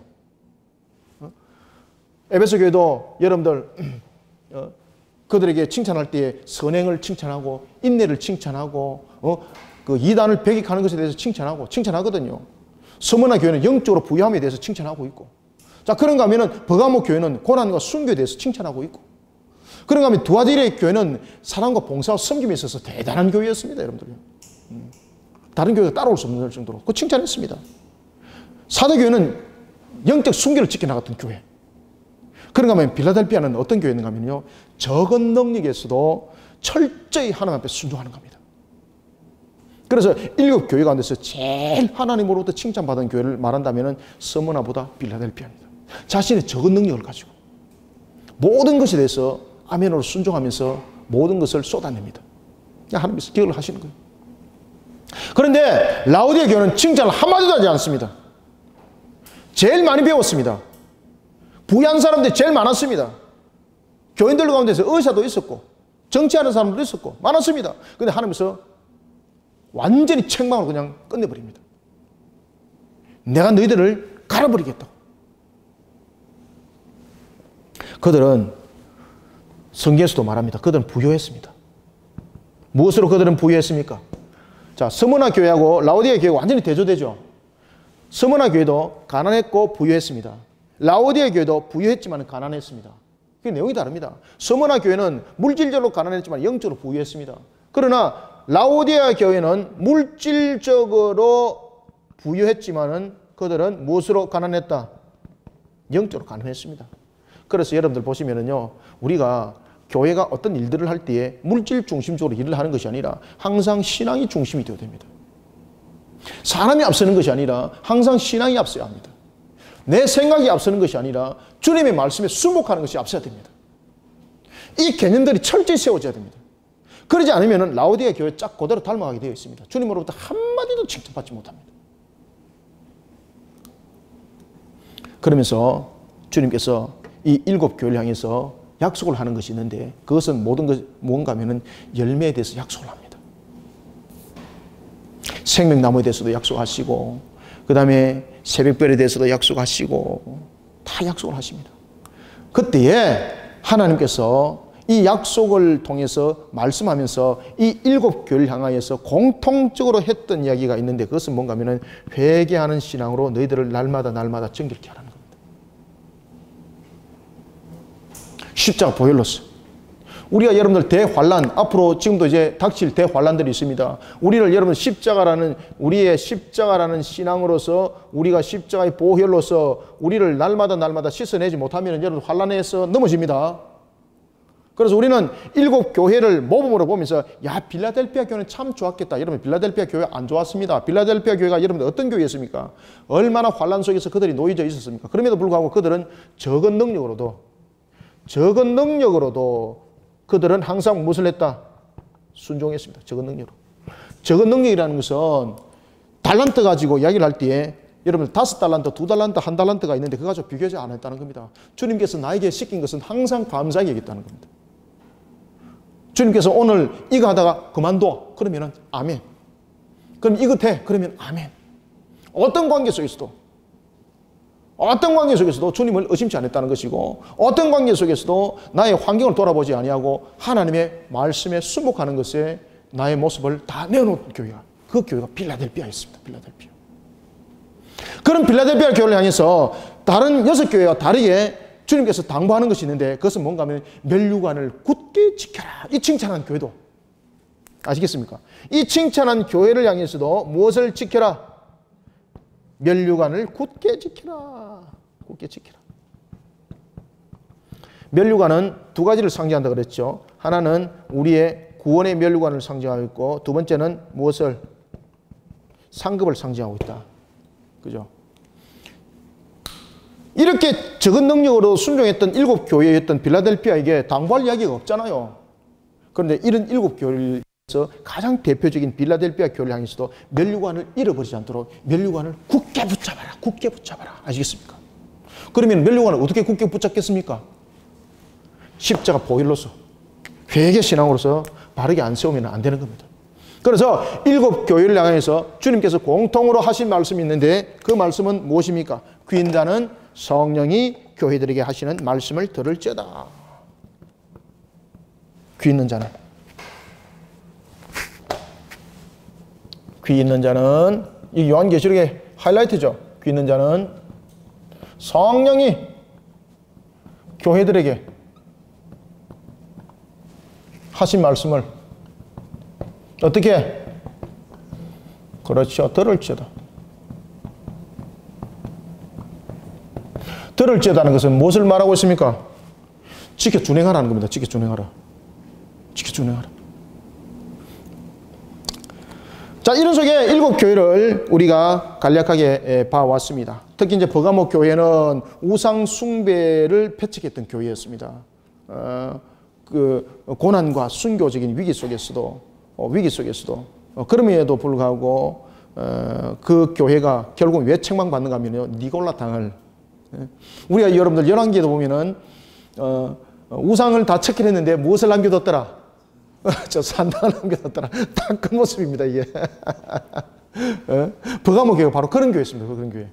에베소 교회도 여러분들 그들에게 칭찬할 때 선행을 칭찬하고 인내를 칭찬하고 그 이단을 배격하는 것에 대해서 칭찬하거든요. 스무나 교회는 영적으로 부유함에 대해서 칭찬하고 있고, 자, 그런가 하면은 버가모 교회는 고난과 순교에 대해서 칭찬하고 있고, 그런가 하면 두아디레 교회는 사랑과 봉사와 섬김에 있어서 대단한 교회였습니다, 여러분들. 다른 교회가 따라올 수 없는 정도로 그 칭찬했습니다. 사도교회는 영적 순교를 지켜나갔던 교회. 그런가 하면 빌라델피아는 어떤 교회인가 하면요, 적은 능력에서도 철저히 하나님 앞에 순종하는 겁니다. 그래서 7교회 가운데서 제일 하나님으로부터 칭찬받은 교회를 말한다면 스무나보다 빌라델피아입니다. 자신의 적은 능력을 가지고 모든 것에 대해서 아멘으로 순종하면서 모든 것을 쏟아냅니다. 하나님께서 기억을 하시는 거예요. 그런데 라오디게 교회는 칭찬을 한마디도 하지 않습니다. 제일 많이 배웠습니다. 부유한 사람들이 제일 많았습니다. 교인들 가운데서 의사도 있었고 정치하는 사람들도 있었고 많았습니다. 그런데 하나님께서 완전히 책망으로 그냥 끝내버립니다. 내가 너희들을 갈아버리겠다고. 그들은 성경에서도 말합니다. 그들은 부유했습니다. 무엇으로 그들은 부유했습니까? 자, 스무나 교회하고 라오디게 교회가 완전히 대조되죠. 스무나 교회도 가난했고 부유했습니다. 라오디게 교회도 부유했지만 가난했습니다. 그 내용이 다릅니다. 스무나 교회는 물질적으로 가난했지만 영적으로 부유했습니다. 그러나 라오디게아 교회는 물질적으로 부유했지만은 그들은 무엇으로 가난했다? 영적으로 가난했습니다. 그래서 여러분들 보시면은요, 우리가 교회가 어떤 일들을 할 때에 물질 중심적으로 일을 하는 것이 아니라 항상 신앙이 중심이 되어야 됩니다. 사람이 앞서는 것이 아니라 항상 신앙이 앞서야 합니다. 내 생각이 앞서는 것이 아니라 주님의 말씀에 순복하는 것이 앞서야 됩니다. 이 개념들이 철저히 세워져야 됩니다. 그러지 않으면 라오디게아 교회 짝 그대로 닮아가게 되어 있습니다. 주님으로부터 한마디도 칭찬받지 못합니다. 그러면서 주님께서 이 7 교회를 향해서 약속을 하는 것이 있는데 그것은 모든 것 뭔가 하면은 열매에 대해서 약속을 합니다. 생명나무에 대해서도 약속하시고 그 다음에 새벽별에 대해서도 약속하시고 다 약속을 하십니다. 그때에 하나님께서 이 약속을 통해서 말씀하면서 이 7 교회를 향하여서 공통적으로 했던 이야기가 있는데 그것은 뭔가 하면은 회개하는 신앙으로 너희들을 날마다 정결케 하라는 겁니다. 십자가 보혈로서 우리가 여러분들 대환란, 앞으로 지금도 이제 닥칠 대환란들이 있습니다. 우리를 여러분 우리의 십자가라는 신앙으로서 우리가 십자가의 보혈로서 우리를 날마다 씻어내지 못하면 여러분 환란에서 넘어집니다. 그래서 우리는 7 교회를 모범으로 보면서 야, 빌라델피아 교회는 참 좋았겠다. 여러분 빌라델피아 교회 안 좋았습니다. 빌라델피아 교회가 여러분들 어떤 교회였습니까? 얼마나 환란 속에서 그들이 놓여져 있었습니까? 그럼에도 불구하고 그들은 적은 능력으로도 그들은 항상 무엇을 했다? 순종했습니다. 적은 능력으로. 적은 능력이라는 것은 달란트 가지고 이야기를 할 때에 여러분 5달란트, 2달란트, 1달란트가 있는데 그거 가지고 비교하지 않았다는 겁니다. 주님께서 나에게 시킨 것은 항상 감사하게 여겼다는 겁니다. 주님께서 오늘 이거 하다가 그만둬. 그러면은 아멘. 그럼 이거 돼. 그러면 아멘. 어떤 관계 속에서도 주님을 의심치 않았다는 것이고 어떤 관계 속에서도 나의 환경을 돌아보지 아니하고 하나님의 말씀에 순복하는 것에 나의 모습을 다 내어놓은 교회가 그 교회가 빌라델피아였습니다. 빌라델피아. 그런 빌라델피아 교회를 향해서 다른 6 교회와 다르게 주님께서 당부하는 것이 있는데 그것은 뭔가 하면 면류관을 굳게 지켜라. 이 칭찬한 교회도 아시겠습니까? 이 칭찬한 교회를 향해서도 무엇을 지켜라? 면류관을 굳게 지켜라. 굳게 지켜라. 면류관은 2 가지를 상징한다 그랬죠. 하나는 우리의 구원의 면류관을 상징하고 있고 두 번째는 무엇을? 상급을 상징하고 있다. 그죠? 이렇게 적은 능력으로 순종했던 7 교회였던 빌라델피아에게 당부할 이야기가 없잖아요. 그런데 이런 7 교회에서 가장 대표적인 빌라델피아 교회를 향해서도 면류관을 잃어버리지 않도록 면류관을 굳게 붙잡아라. 굳게 붙잡아라. 아시겠습니까? 그러면 면류관을 어떻게 굳게 붙잡겠습니까? 십자가 보혈로서 회개 신앙으로서 바르게 안 세우면 안 되는 겁니다. 그래서 7 교회를 향해서 주님께서 공통으로 하신 말씀이 있는데 그 말씀은 무엇입니까? 귀 있는 자는 성령이 교회들에게 하시는 말씀을 들을지어다. 귀 있는 자는 귀 있는 자는 이 요한계시록의 하이라이트죠. 귀 있는 자는 성령이 교회들에게 하신 말씀을 어떻게? 그렇죠. 들을지어다. 들을지어다는 것은 무엇을 말하고 있습니까? 지켜 준행하라는 겁니다. 지켜 준행하라. 지켜 준행하라. 자, 이런 속에 7 교회를 우리가 간략하게 봐왔습니다. 특히 이제 버가모 교회는 우상 숭배를 배척했던 교회였습니다. 그 고난과 순교적인 위기 속에서도 그럼에도 불구하고 그 교회가 결국 왜 책망받는가 하면요, 니골라 당을 우리가 여러분들 열왕기에도 보면은 우상을 다 척결했는데 무엇을 남겨뒀더라? 저 산당을 남겨뒀더라. 딱 그 모습입니다, 이게. 버가모 교회가 바로 그런 교회였습니다. 그런 교회.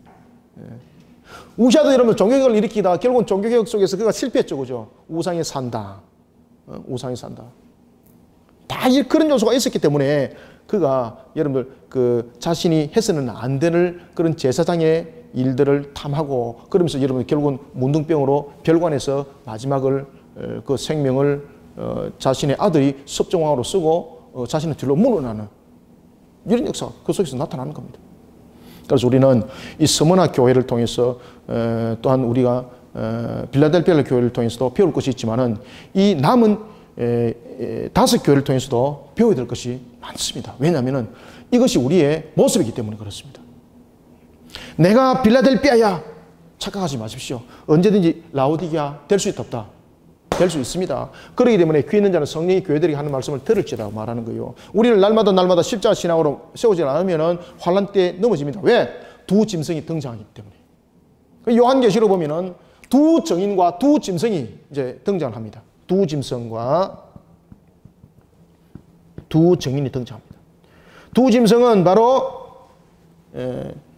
우시아도 여러분 종교개혁을 일으키다가 결국은 종교개혁 속에서 그가 실패했죠, 그죠? 우상에 산다. 우상에 산다. 다 그런 요소가 있었기 때문에 그가 여러분들 그 자신이 해서는 안 되는 그런 제사장의 일들을 탐하고 그러면서 여러분 결국은 문둥병으로 별관에서 마지막을 그 생명을 자신의 아들이 섭정왕으로 쓰고 자신의 뒤로 물러나는 이런 역사가 그 속에서 나타나는 겁니다. 그래서 우리는 이 스무나 교회를 통해서 또한 우리가 빌라델피아 교회를 통해서도 배울 것이 있지만은 이 남은 5교회를 통해서도 배워야 될 것이 많습니다. 왜냐하면은 이것이 우리의 모습이기 때문에 그렇습니다. 내가 빌라델피아야 착각하지 마십시오. 언제든지 라오디게아 될 수 있다 없다? 될 수 있습니다. 그렇기 때문에 귀 있는 자는 성령이 교회들이 하는 말씀을 들을지라고 말하는 거예요. 우리를 날마다 십자가 신앙으로 세우지 않으면 환란 때에 넘어집니다. 왜? 두 짐승이 등장하기 때문에. 요한계시록 보면은 두 정인과 두 짐승이 이제 등장합니다. 두 짐승과 두 정인이 등장합니다. 두 짐승은 바로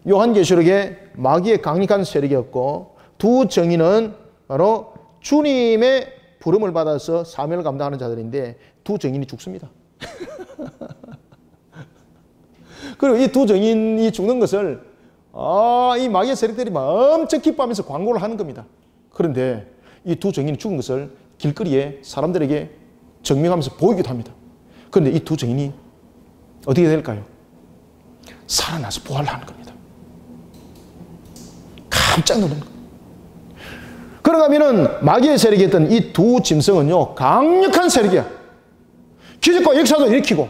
요한계시록의 마귀의 강력한 세력이었고, 두 정인은 바로 주님의 부름을 받아서 사명을 감당하는 자들인데 두 정인이 죽습니다. 그리고 이 두 정인이 죽는 것을 이 마귀의 세력들이 엄청 기뻐하면서 광고를 하는 겁니다. 그런데 이 두 정인이 죽은 것을 길거리에 사람들에게 증명하면서 보이기도 합니다. 그런데 이 두 정인이 어떻게 될까요? 살아나서 부활을 하는 겁니다. 깜짝 놀란 겁니다. 그런가 하면은 마귀의 세력이었던 이 두 짐승은요, 강력한 세력이야. 기적과 역사도 일으키고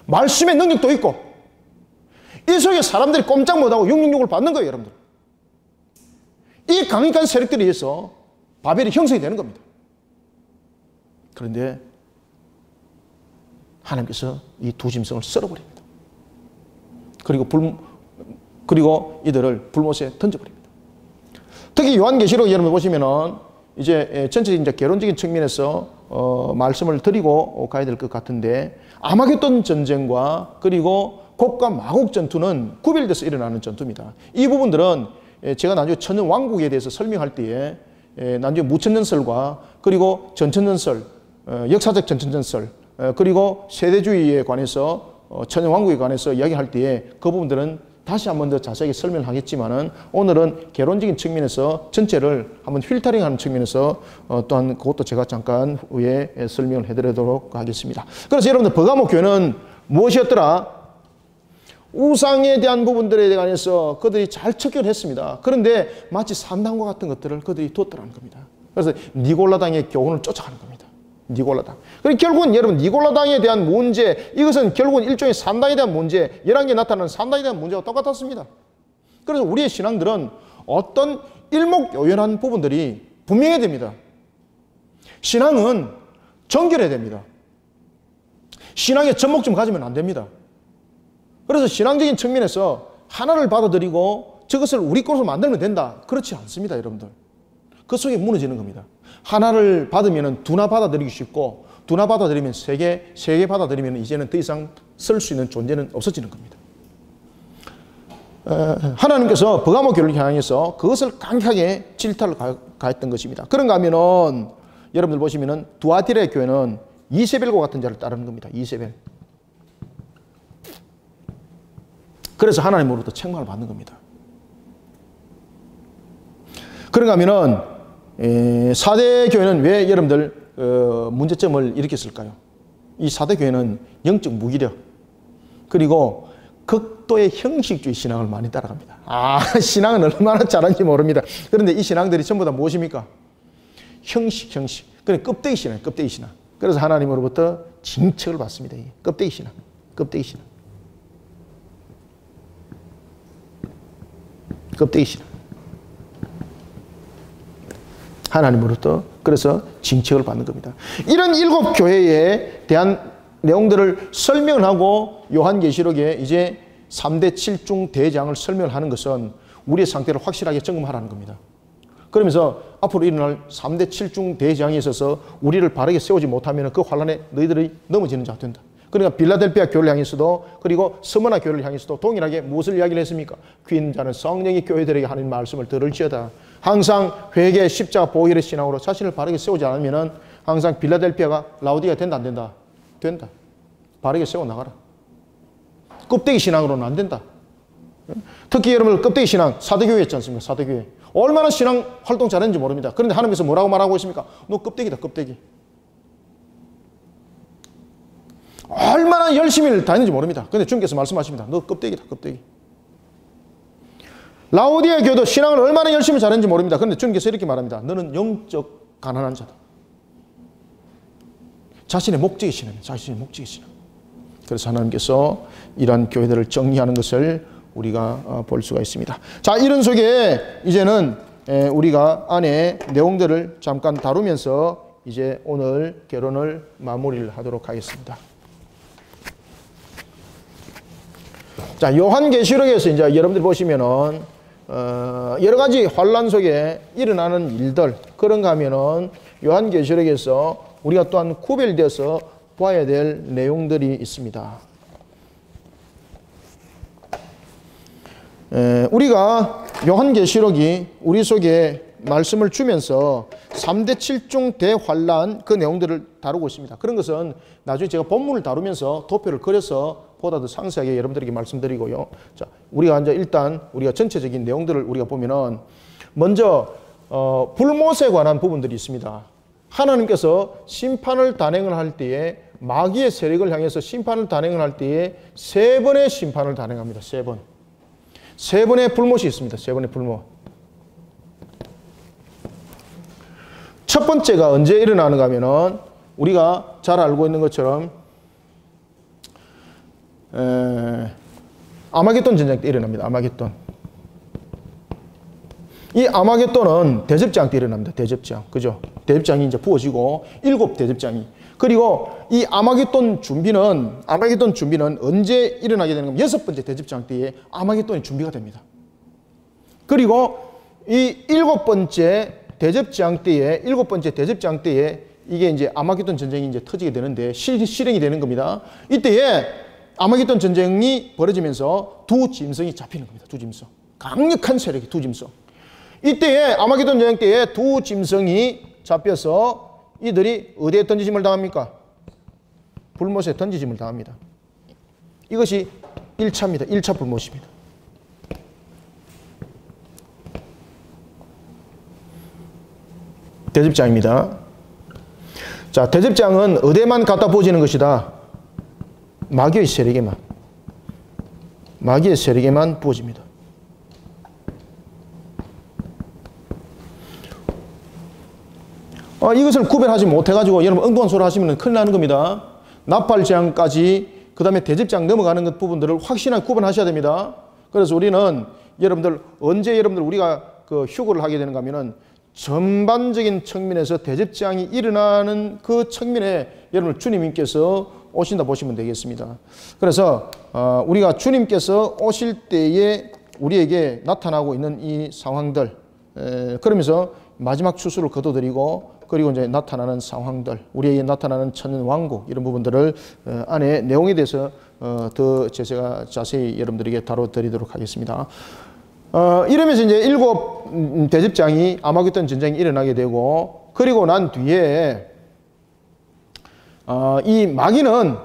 말씀의 능력도 있고 이 속에 사람들이 꼼짝 못하고 666을 받는 거예요, 여러분들. 이 강력한 세력들에 의해서 바벨이 형성이 되는 겁니다. 그런데 하나님께서 이 두 짐승을 썰어버립니다. 그리고 이들을 불못에 던져버립니다. 특히 요한계시록 여러분 보시면은 이제 전체적인 이제 개론적인 측면에서 말씀을 드리고 가야 될 것 같은데, 아마겟돈 전쟁과 그리고 곡과 마곡 전투는 구별돼서 일어나는 전투입니다. 이 부분들은 제가 나중에 천년 왕국에 대해서 설명할 때에 나중에 무천년설과 그리고 전천년설, 역사적 전천년설, 그리고 세대주의에 관해서 천년 왕국에 관해서 이야기할 때에 그 부분들은 다시 한 번 더 자세하게 설명을 하겠지만은, 오늘은 개론적인 측면에서 전체를 한번 필터링하는 측면에서 또한 그것도 제가 잠깐 후에 설명을 해드리도록 하겠습니다. 그래서 여러분들 버가모 교회는 무엇이었더라? 우상에 대한 부분들에 관해서 그들이 잘 척결했습니다. 그런데 마치 산당과 같은 것들을 그들이 뒀더라는 겁니다. 그래서 니골라당의 교훈을 쫓아가는 겁니다. 니골라당. 그리고 결국은 여러분 니골라당에 대한 문제, 이것은 결국은 일종의 산당에 대한 문제, 11개에 나타나는 산당에 대한 문제와 똑같았습니다. 그래서 우리의 신앙들은 어떤 일목요연한 부분들이 분명해야 됩니다. 신앙은 정결해야 됩니다. 신앙의 접목점 가지면 안 됩니다. 그래서 신앙적인 측면에서 하나를 받아들이고 저것을 우리 것으로 만들면 된다. 그렇지 않습니다, 여러분들. 그 속에 무너지는 겁니다. 하나를 받으면 두나 받아들이기 쉽고, 두나 받아들이면 세 개 받아들이면 이제는 더 이상 쓸 수 있는 존재는 없어지는 겁니다. 하나님께서 버가모 교회를 향해서 그것을 강하게 질타를 가했던 것입니다. 그런가 하면은 여러분들 보시면은 두아티레 교회는 이세벨과 같은 자를 따르는 겁니다. 이세벨. 그래서 하나님으로부터 책망을 받는 겁니다. 그런가 하면은 4대 교회는 왜 여러분들 문제점을 일으켰을까요? 이 4대 교회는 영적 무기력, 그리고 극도의 형식주의 신앙을 많이 따라갑니다. 신앙은 얼마나 잘하는지 모릅니다. 그런데 이 신앙들이 전부 다 무엇입니까? 형식. 그래, 껍데기 신앙. 그래서 하나님으로부터 징책을 받습니다. 껍데기 신앙. 하나님으로부터 그래서 징책을 받는 겁니다. 이런 7 교회에 대한 내용들을 설명을 하고 요한계시록에 이제 3대 7중 대장을 설명하는 것은 우리의 상태를 확실하게 점검하라는 겁니다. 그러면서 앞으로 일어날 3대 7중 대장에 있어서 우리를 바르게 세우지 못하면 그 환란에 너희들이 넘어지는 자가 된다. 그러니까 빌라델피아 교회를 향해서도, 그리고 스무나 교회를 향해서도 동일하게 무엇을 이야기를 했습니까? 귀 있는 자는 성령이 교회들에게 하는 말씀을 들을지어다. 항상 회개, 십자가, 보혈의 신앙으로 자신을 바르게 세우지 않으면 항상 빌라델피아가 라오디게아 된다, 안 된다? 된다. 바르게 세워나가라. 껍데기 신앙으로는 안 된다. 특히 여러분들 껍데기 신앙, 사대교회 있지 않습니까? 사대교회. 얼마나 신앙 활동 잘했는지 모릅니다. 그런데 하나님께서 뭐라고 말하고 있습니까? 너 껍데기다, 껍데기. 얼마나 열심히 다했는지 모릅니다. 그런데 주님께서 말씀하십니다. 너 껍데기다, 껍데기. 라오디아 교도 신앙을 얼마나 열심히 잘했는지 모릅니다. 그런데 주님께서 이렇게 말합니다. 너는 영적 가난한 자다. 자신의 목적이 신앙이에요. 자신의 목적이 신앙. 그래서 하나님께서 이러한 교회들을 정리하는 것을 우리가 볼 수가 있습니다. 자, 이런 속에 이제는 우리가 안에 내용들을 잠깐 다루면서 이제 오늘 결론을 마무리를 하도록 하겠습니다. 자, 요한계시록에서 이제 여러분들 보시면은 여러 가지 환란 속에 일어나는 일들 그런가 하면은 요한계시록에서 우리가 또한 구별되어서 봐야 될 내용들이 있습니다. 우리가 요한계시록이 우리 속에 말씀을 주면서 3대 7중 대환란 그 내용들을 다루고 있습니다. 그런 것은 나중에 제가 본문을 다루면서 도표를 그려서 보다 더 상세하게 여러분들에게 말씀드리고요. 자, 우리가 이제 일단 우리가 전체적인 내용들을 우리가 보면은 먼저 불못에 관한 부분들이 있습니다. 하나님께서 심판을 단행을 할 때에 마귀의 세력을 향해서 심판을 단행을 할 때에 3번의 심판을 단행합니다. 3번. 3번의 불못이 있습니다. 3번의 불못. 첫 번째가 언제 일어나는가 하면은 우리가 잘 알고 있는 것처럼 아마겟돈 전쟁 때 일어납니다. 아마겟돈. 이 아마겟돈은 대접장 때 일어납니다. 대접장. 그죠? 대접장이 이제 부어지고 7 대접장이. 그리고 이 아마겟돈 준비는 언제 일어나게 되는 겁니까? 6번째 대접장 때에 아마겟돈이 준비가 됩니다. 그리고 이 7번째 대접장 때에 이게 이제 아마겟돈 전쟁이 이제 터지게 되는데 실행이 되는 겁니다. 이때에 아마겟돈 전쟁이 벌어지면서 두 짐승이 잡히는 겁니다. 두 짐승. 강력한 세력이 두 짐승. 이때에 아마겟돈 전쟁 때에 두 짐승이 잡혀서 이들이 어디에 던지짐을 당합니까? 불못에 던지짐을 당합니다. 이것이 1차입니다. 1차 불못입니다. 대접장입니다. 자, 대접장은 어디에만 갖다 부어지는 것이다? 마귀의 세력에만. 마귀의 세력에만 부어집니다. 이것을 구별하지 못해가지고 여러분 엉뚱한 소리 하시면 큰일 나는 겁니다. 나팔장까지 그 다음에 대접장 넘어가는 것 부분들을 확실하게 구분하셔야 됩니다. 그래서 우리는 여러분들 언제 여러분들 우리가 그 휴거를 하게 되는가 하면은 전반적인 측면에서 대접장이 일어나는 그 측면에 여러분 주님께서 오신다 보시면 되겠습니다. 그래서 우리가 주님께서 오실 때에 우리에게 나타나고 있는 이 상황들 그러면서 마지막 추수를 거둬들이고 그리고 이제 나타나는 상황들 우리에게 나타나는 천년왕국 이런 부분들을 안에 내용에 대해서 더 제가 자세히 여러분들에게 다뤄드리도록 하겠습니다. 이러면서 이제 7 대접장이 아마겟돈 전쟁이 일어나게 되고 그리고 난 뒤에 이 마귀는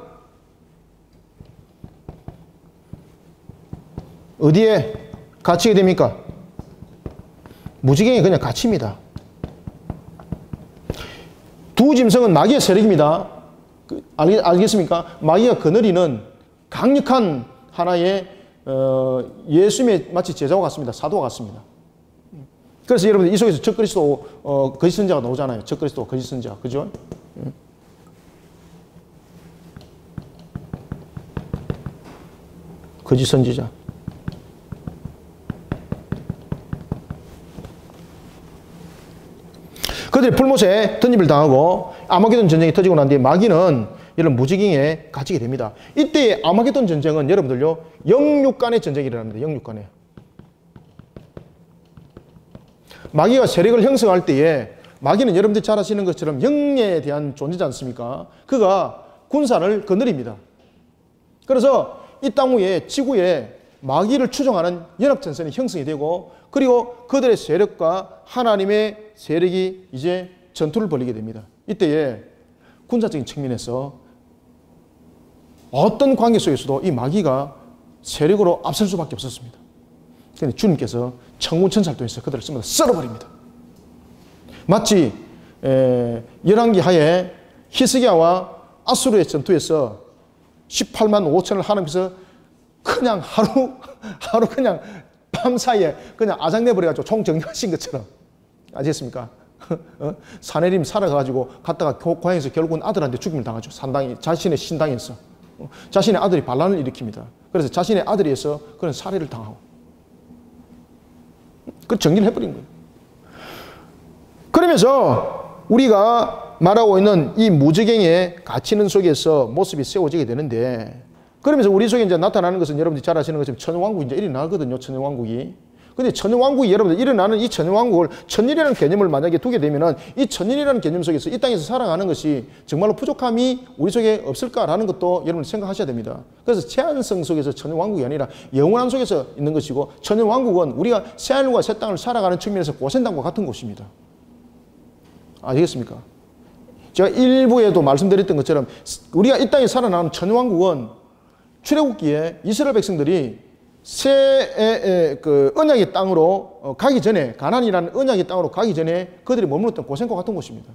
어디에 갇히게 됩니까? 무지개에 그냥 갇힙니다. 두 짐승은 마귀의 세력입니다. 알겠습니까? 마귀가 거느리는 강력한 하나의 예수님의 마치 제자와 같습니다. 사도와 같습니다. 그래서 여러분들 이 속에서 적그리스도 거짓 선자가 나오잖아요. 적그리스도 거짓 선자. 그죠? 거짓 선지자. 그들이 불못에 던짐을 당하고 아마겟돈 전쟁이 터지고 난 뒤에 마귀는 이런 무지개에 갇히게 됩니다. 이때 아마겟돈 전쟁은 여러분들요 영육 간의 전쟁이 일어납니다. 영육 간에. 마귀가 세력을 형성할 때에 마귀는 여러분들이 잘 아시는 것처럼 영에 대한 존재지 않습니까? 그가 군사를 거느립니다. 그래서 이 땅 위에 지구에 마귀를 추종하는 연합전선이 형성이 되고 그리고 그들의 세력과 하나님의 세력이 이제 전투를 벌이게 됩니다. 이때에 군사적인 측면에서 어떤 관계 속에서도 이 마귀가 세력으로 앞설 수밖에 없었습니다. 근데 주님께서 천군천사를 통해서 그들을 전부 다 썰어버립니다. 마치 열왕기 하에 히스기야와 아수르의 전투에서 18만 5천을 하나님께서 그냥 하루 그냥 밤 사이에 그냥 아작내버려가지고 총정리하신 것처럼. 아시겠습니까? 사내림 살아가지고 갔다가 고향에서 결국은 아들한테 죽임을 당하죠. 자신의 신당에서. 자신의 아들이 반란을 일으킵니다. 그래서 자신의 아들에서 그런 살해를 당하고. 그 정리를 해버린 거예요. 그러면서 우리가 말하고 있는 이 무저갱의 가치는 속에서 모습이 세워지게 되는데, 그러면서 우리 속에 이제 나타나는 것은 여러분들이 잘 아시는 것처럼 천년왕국이 이제 일어나거든요. 천년왕국이. 근데 천년왕국이 여러분들 일어나는 이 천년왕국을 천년이라는 개념을 만약에 두게 되면은 이 천년이라는 개념 속에서 이 땅에서 살아가는 것이 정말로 부족함이 우리 속에 없을까라는 것도 여러분 생각하셔야 됩니다. 그래서 제한성 속에서 천년왕국이 아니라 영원함 속에서 있는 것이고, 천년왕국은 우리가 새하늘과 새 땅을 살아가는 측면에서 고센땅과 같은 곳입니다. 아시겠습니까? 제가 일부에도 말씀드렸던 것처럼 우리가 이 땅에 살아남은 천년왕국은 출애굽기에 이스라엘 백성들이 새 언약의 땅으로 가기 전에, 가나안이라는 언약의 땅으로 가기 전에 그들이 머물렀던 고센과 같은 곳입니다.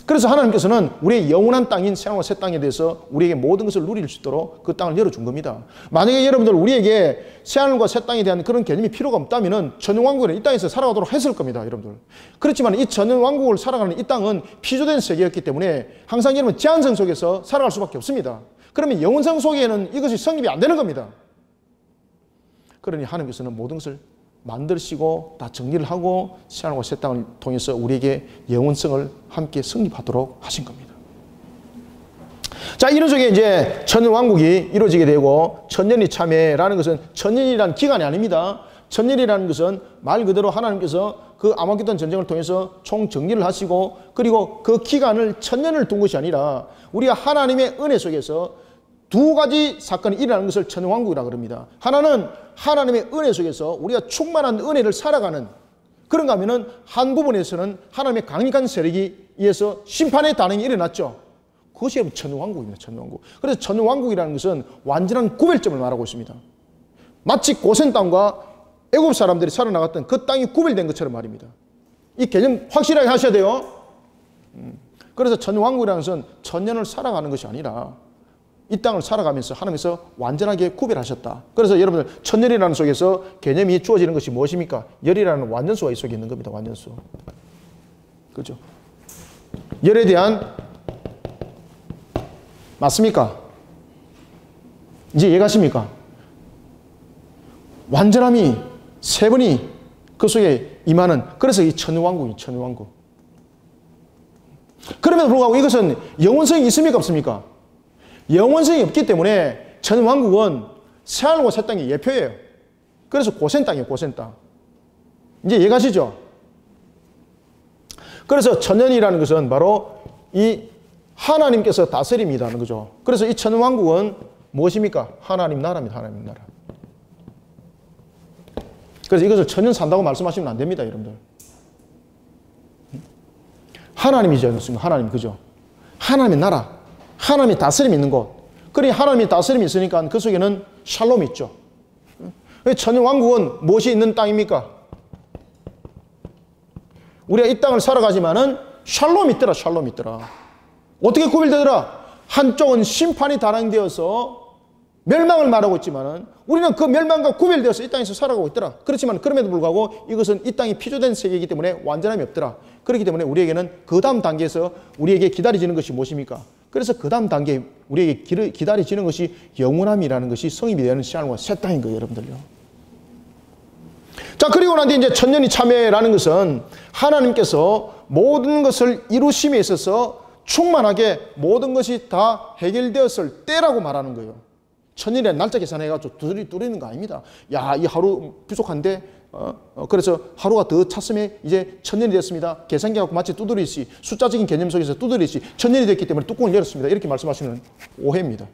그래서 하나님께서는 우리의 영원한 땅인 새하늘과 새 땅에 대해서 우리에게 모든 것을 누릴 수 있도록 그 땅을 열어준 겁니다. 만약에 여러분들 우리에게 새하늘과 새 땅에 대한 그런 개념이 필요가 없다면 천년왕국은 이 땅에서 살아가도록 했을 겁니다. 여러분들. 그렇지만 이 천년왕국을 살아가는 이 땅은 피조된 세계였기 때문에 항상 여러분 제한성 속에서 살아갈 수밖에 없습니다. 그러면 영원성 속에는 이것이 성립이 안 되는 겁니다. 그러니 하나님께서는 모든 것을 만드시고 다 정리를 하고 새하늘과 새 땅을 통해서 우리에게 영원성을 함께 성립하도록 하신 겁니다. 자, 이런 속에 이제 천년왕국이 이루어지게 되고, 천년이 참회라는 것은 천년이라는 기간이 아닙니다. 천년이라는 것은 말 그대로 하나님께서 그 아마겟돈 전쟁을 통해서 총정리를 하시고, 그리고 그 기간을 천년을 둔 것이 아니라 우리가 하나님의 은혜 속에서 두 가지 사건이 일어나는 것을 천년왕국이라고 합니다. 하나는 하나님의 은혜 속에서 우리가 충만한 은혜를 살아가는, 그런가 하면은 한 부분에서는 하나님의 강력한 세력에 의해서 심판의 단행이 일어났죠. 그것이 천년왕국입니다. 천년왕국. 그래서 천년왕국이라는 것은 완전한 구별점을 말하고 있습니다. 마치 고센 땅과 애굽 사람들이 살아나갔던 그 땅이 구별된 것처럼 말입니다. 이 개념 확실하게 하셔야 돼요. 그래서 천년왕국이라는 것은 천년을 살아가는 것이 아니라 이 땅을 살아가면서 하나님께서 완전하게 구별하셨다. 그래서 여러분들 천년이라는 속에서 개념이 주어지는 것이 무엇입니까? 열이라는 완전수가 이 속에 있는 겁니다. 완전수. 그렇죠? 열에 대한, 맞습니까? 이제 이해가십니까? 완전함이 세 번이 그 속에 임하는, 그래서 이 천년왕국이 천년왕국. 그럼에도 불구하고 이것은 영원성이 있습니까? 없습니까? 영원성이 없기 때문에 천년왕국은 새하늘과 새 땅의 예표예요. 그래서 고센 땅이에요. 고센 땅. 이제 이해가시죠? 그래서 천년이라는 것은 바로 이 하나님께서 다스림이라는 거죠. 그래서 이 천년왕국은 무엇입니까? 하나님 나라입니다. 하나님 나라. 그래서 이것을 천년 산다고 말씀하시면 안 됩니다. 여러분들. 하나님이죠. 하나님, 그죠? 하나님의 나라. 하나님이 다스림이 있는 곳. 그러니 하나님이 다스림이 있으니까 그 속에는 샬롬이 있죠. 천년왕국은 무엇이 있는 땅입니까? 우리가 이 땅을 살아가지만은 샬롬이 있더라. 샬롬이 있더라. 어떻게 구별되더라? 한쪽은 심판이 단행되어서 멸망을 말하고 있지만은 우리는 그 멸망과 구별되어서 이 땅에서 살아가고 있더라. 그렇지만 그럼에도 불구하고 이것은 이 땅이 피조된 세계이기 때문에 완전함이 없더라. 그렇기 때문에 우리에게는 그 다음 단계에서 우리에게 기다려지는 것이 무엇입니까? 그래서 그 다음 단계에 우리에게 기다려지는 것이 영원함이라는 것이 성립이 되는 새하늘과 새 땅인 거예요. 여러분들요. 자, 그리고 난 뒤에 이제 천년이 참회라는 것은 하나님께서 모든 것을 이루심에 있어서 충만하게 모든 것이 다 해결되었을 때라고 말하는 거예요. 천년의 날짜 계산해가지고 두드리는 거 아닙니다. 야, 이 하루 부족한데, 그래서 하루가 더 찼으면 이제 천년이 됐습니다. 계산기하고 마치 두드리듯이, 숫자적인 개념 속에서 두드리듯이 천년이 됐기 때문에 뚜껑을 열었습니다. 이렇게 말씀하시면 오해입니다.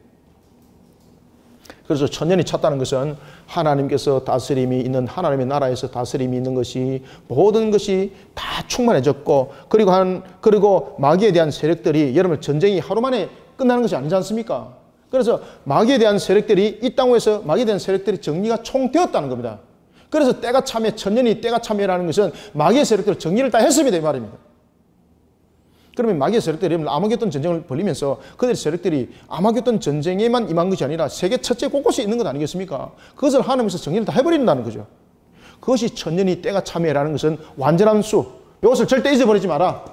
그래서 천년이 찼다는 것은 하나님께서 다스림이 있는, 하나님의 나라에서 다스림이 있는 것이 모든 것이 다 충만해졌고, 그리고 마귀에 대한 세력들이, 여러분 전쟁이 하루 만에 끝나는 것이 아니지 않습니까? 그래서 마귀에 대한 세력들이 이 땅에서 마귀에 대한 세력들이 정리가 총되었다는 겁니다. 그래서 때가 참여, 천년이 때가 참여라는 것은 마귀의 세력들 정리를 다 했습니다 이 말입니다. 그러면 마귀의 세력들이 아마겟돈 전쟁을 벌이면서 그들의 세력들이 아마겟돈 전쟁에만 임한 것이 아니라 세계 첫째 곳곳에 있는 것 아니겠습니까? 그것을 하나님께서 정리를 다 해버린다는 거죠. 그것이 천년이 때가 참여라는 것은 완전한 수. 이것을 절대 잊어버리지 마라.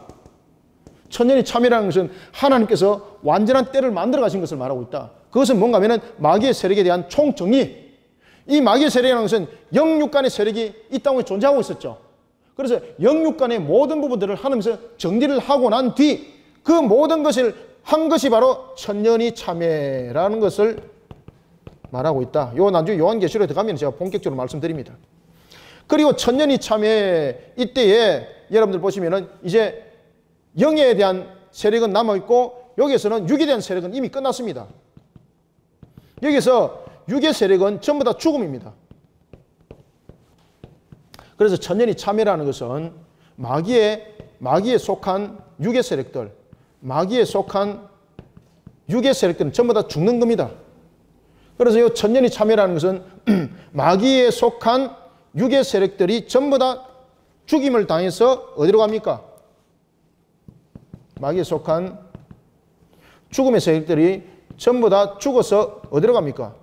천년이 참여라는 것은 하나님께서 완전한 때를 만들어 가신 것을 말하고 있다. 그것은 뭔가 하면 마귀의 세력에 대한 총정리. 이 마귀의 세력이라는 것은 영육간의 세력이 이 땅에 존재하고 있었죠. 그래서 영육간의 모든 부분들을 하나님께서 정리를 하고 난 뒤 그 모든 것을 한 것이 바로 천년이 참여라는 것을 말하고 있다. 요 나중에 요한계시록에 들어가면 제가 본격적으로 말씀드립니다. 그리고 천년이 참여 이때에 여러분들 보시면은 이제 영에 대한 세력은 남아있고 여기에서는 육에 대한 세력은 이미 끝났습니다. 여기서 육의 세력은 전부 다 죽음입니다. 그래서 천년이 참여라는 것은 마귀에 속한 육의 세력들, 마귀에 속한 육의 세력들은 전부 다 죽는 겁니다. 그래서 이 천년이 참여라는 것은 마귀에 속한 육의 세력들이 전부 다 죽임을 당해서 어디로 갑니까? 마귀에 속한 죽음의 세력들이 전부 다 죽어서 어디로 갑니까?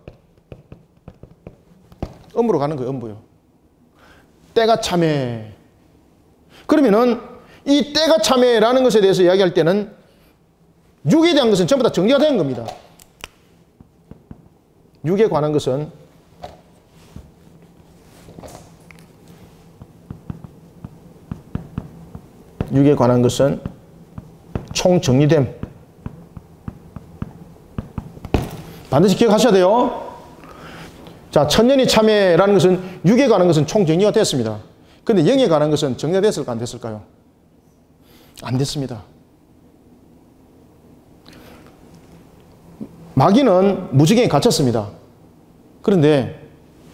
음부로 가는 거예요, 음부요. 때가 참여. 그러면은 이 때가 참여라는 것에 대해서 이야기할 때는 육에 대한 것은 전부 다 정리가 되는 겁니다. 육에 관한 것은 총정리됨. 반드시 기억하셔야 돼요. 자, 천년이 참여라는 것은 육에 관한 것은 총정리가 됐습니다. 그런데 영에 관한 것은 정리가 됐을까 안 됐을까요? 안 됐습니다. 마귀는 무지개에 갇혔습니다. 그런데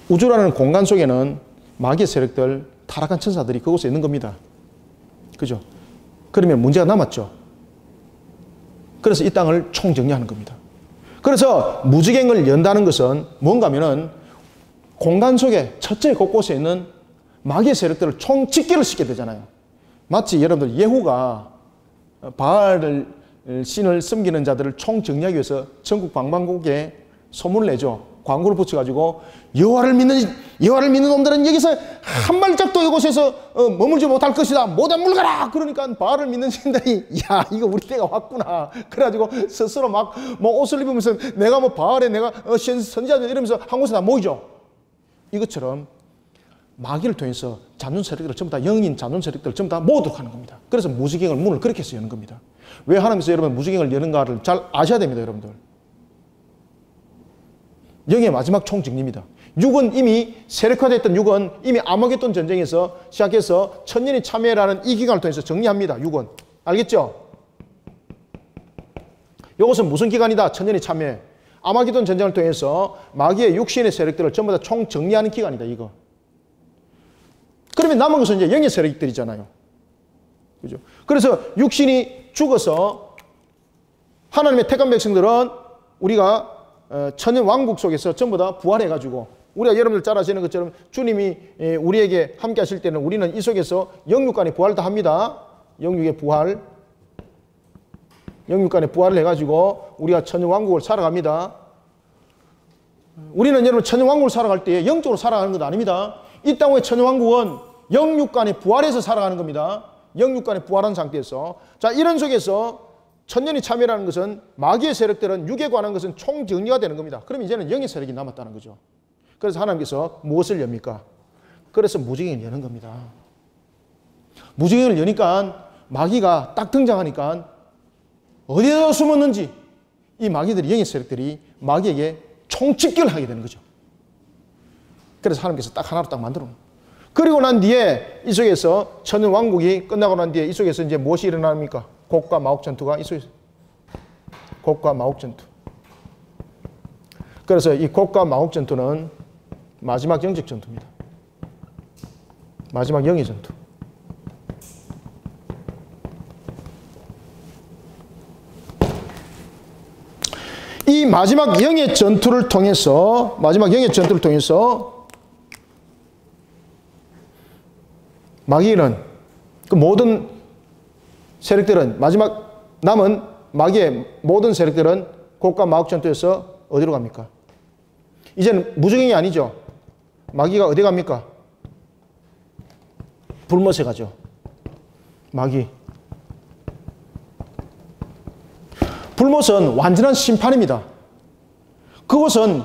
우주라는 공간 속에는 마귀의 세력들, 타락한 천사들이 그곳에 있는 겁니다. 그죠? 그러면 문제가 남았죠. 그래서 이 땅을 총정리하는 겁니다. 그래서 무지개를 연다는 것은 뭔가 하면은 공간 속에 첫째 곳곳에 있는 마귀의 세력들을 총집결을 시켜야 되잖아요. 마치 여러분들 예후가 바알 신을 섬기는 자들을 총정리하기 위해서 전국 방방곡에 소문을 내죠. 광고를 붙여가지고 여호와를 믿는 놈들은 여기서 한 발짝도 이곳에서 머물지 못할 것이다. 모두 물가라. 그러니까 바알을 믿는 신들이 야 이거 우리 때가 왔구나. 그래가지고 스스로 막 뭐 옷을 입으면서 내가 뭐 바알에 내가 선지자들 이러면서 한 곳에 다 모이죠. 이것처럼 마귀를 통해서 잔존 세력들을 전부 다 영인 잔존 세력들을 전부 다 모으도록 하는 겁니다. 그래서 무지개를 문을 그렇게 해서 여는 겁니다. 왜 하나님께서 여러분 무지개를 여는가를 잘 아셔야 됩니다, 여러분들. 영의 마지막 총정리입니다. 육은 이미 세력화됐던 육은 이미 아마겟돈 전쟁에서 시작해서 천년이 참여라는 이 기간을 통해서 정리합니다. 육은. 알겠죠? 이것은 무슨 기간이다? 천년이 참여. 아마겟돈 전쟁을 통해서 마귀의 육신의 세력들을 전부 다 총정리하는 기간이다. 이거. 그러면 남은 것은 이제 영의 세력들이잖아요. 그죠? 그래서 육신이 죽어서 하나님의 택한 백성들은 우리가 천년 왕국 속에서 전부 다 부활해가지고 우리가 여러분들 잘 아시는 것처럼 주님이 우리에게 함께 하실 때는 우리는 이 속에서 영육간의 부활을 다 합니다. 영육의 부활. 영육간의 부활을 해가지고 우리가 천년 왕국을 살아갑니다. 우리는 여러분 천년 왕국을 살아갈 때 영적으로 살아가는 것 아닙니다. 이 땅의 천년 왕국은 영육간의 부활에서 살아가는 겁니다. 영육간의 부활한 상태에서. 자, 이런 속에서 천년이 참여라는 것은 마귀의 세력들은 육에 관한 것은 총정리가 되는 겁니다. 그럼 이제는 영의 세력이 남았다는 거죠. 그래서 하나님께서 무엇을 엽니까? 그래서 무지개를 여는 겁니다. 무지개를 여니까 마귀가 딱 등장하니까 어디에서 숨었는지 이 마귀들이 영의 세력들이 마귀에게 총집결을 하게 되는 거죠. 그래서 하나님께서 딱 하나로 딱 만들어 놓은 거예요. 그리고 난 뒤에 이 속에서 천년 왕국이 끝나고 난 뒤에 이 속에서 이제 무엇이 일어납니까? 곡과 마옥 전투가 이 속에서 곡과 마옥 전투. 그래서 이 곡과 마옥 전투는 마지막 영적 전투입니다. 마지막 영의 전투. 이 마지막 영의 전투를 통해서 마귀는 그 모든 세력들은 마지막 남은 마귀의 모든 세력들은 곡과 마옥 전투에서 어디로 갑니까? 이제는 무적행이 아니죠. 마귀가 어디 갑니까? 불못에 가죠. 마귀. 불못은 완전한 심판입니다. 그곳은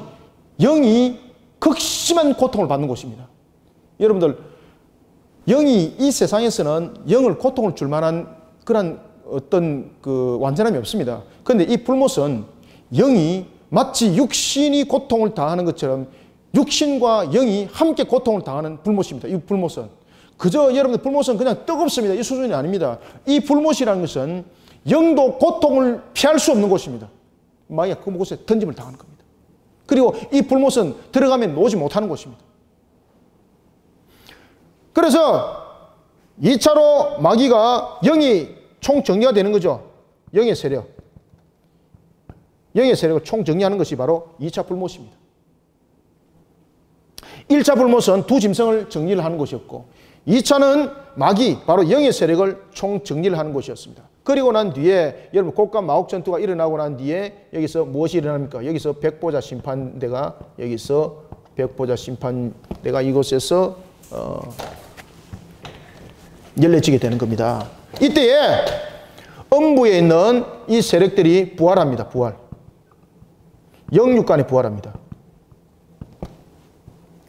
영이 극심한 고통을 받는 곳입니다. 여러분들, 영이 이 세상에서는 영을 고통을 줄 만한 그런 어떤 그 완전함이 없습니다. 그런데 이 불못은 영이 마치 육신이 고통을 당하는 것처럼 육신과 영이 함께 고통을 당하는 불못입니다. 이 불못은. 그저 여러분들 불못은 그냥 뜨겁습니다. 이 수준이 아닙니다. 이 불못이라는 것은 영도 고통을 피할 수 없는 곳입니다. 마귀가 그곳에 던짐을 당하는 겁니다. 그리고 이 불못은 들어가면 나오지 못하는 곳입니다. 그래서 2차로 마귀가 영이 총정리가 되는 거죠. 영의 세력을 총정리하는 것이 바로 2차 불못입니다. 1차 불못은 두 짐승을 정리를 하는 것이었고 2차는 마귀, 바로 영의 세력을 총정리를 하는 것이었습니다. 그리고 난 뒤에 여러분 곡과 마옥 전투가 일어나고 난 뒤에 여기서 무엇이 일어납니까? 여기서 백보자 심판대가 이곳에서 열려지게 되는 겁니다. 이때에 음부에 있는 이 세력들이 부활합니다. 영육간에 부활합니다.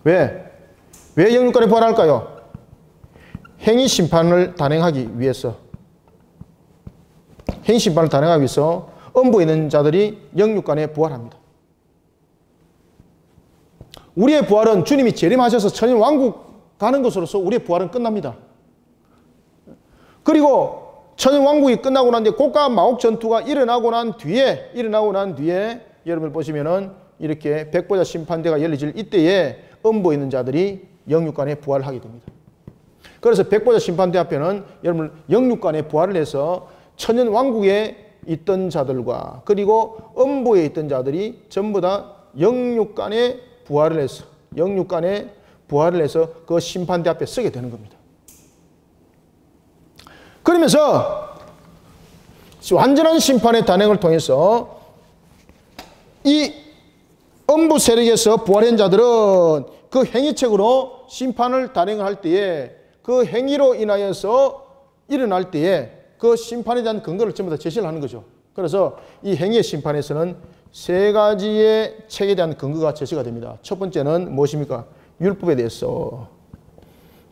왜 영육간에 부활할까요? 행위 심판을 단행하기 위해서 음부에 있는 자들이 영육간에 부활합니다. 우리의 부활은 주님이 재림하셔서 천연왕국 가는 것으로서 우리의 부활은 끝납니다. 그리고 천연왕국이 끝나고 난 뒤에 곡과 마옥 전투가 일어나고 난 뒤에 여러분 보시면은 이렇게 백보자 심판대가 열리질 이때에 음부에 있는 자들이 영육간에 부활하게 됩니다. 그래서 백보자 심판대 앞에는 여러분 영육간에 부활을 해서 천연왕국에 있던 자들과 그리고 음부에 있던 자들이 전부 다 영육간에 부활을 해서 그 심판대 앞에 서게 되는 겁니다. 그러면서 완전한 심판의 단행을 통해서 이 음부 세력에서 부활한 자들은 그 행위책으로 심판을 단행할 때에 그 행위로 인하여서 일어날 때에 그 심판에 대한 근거를 전부 다 제시를 하는 거죠. 그래서 이 행위의 심판에서는 세 가지의 책에 대한 근거가 제시가 됩니다. 첫 번째는 무엇입니까? 율법에 대해서.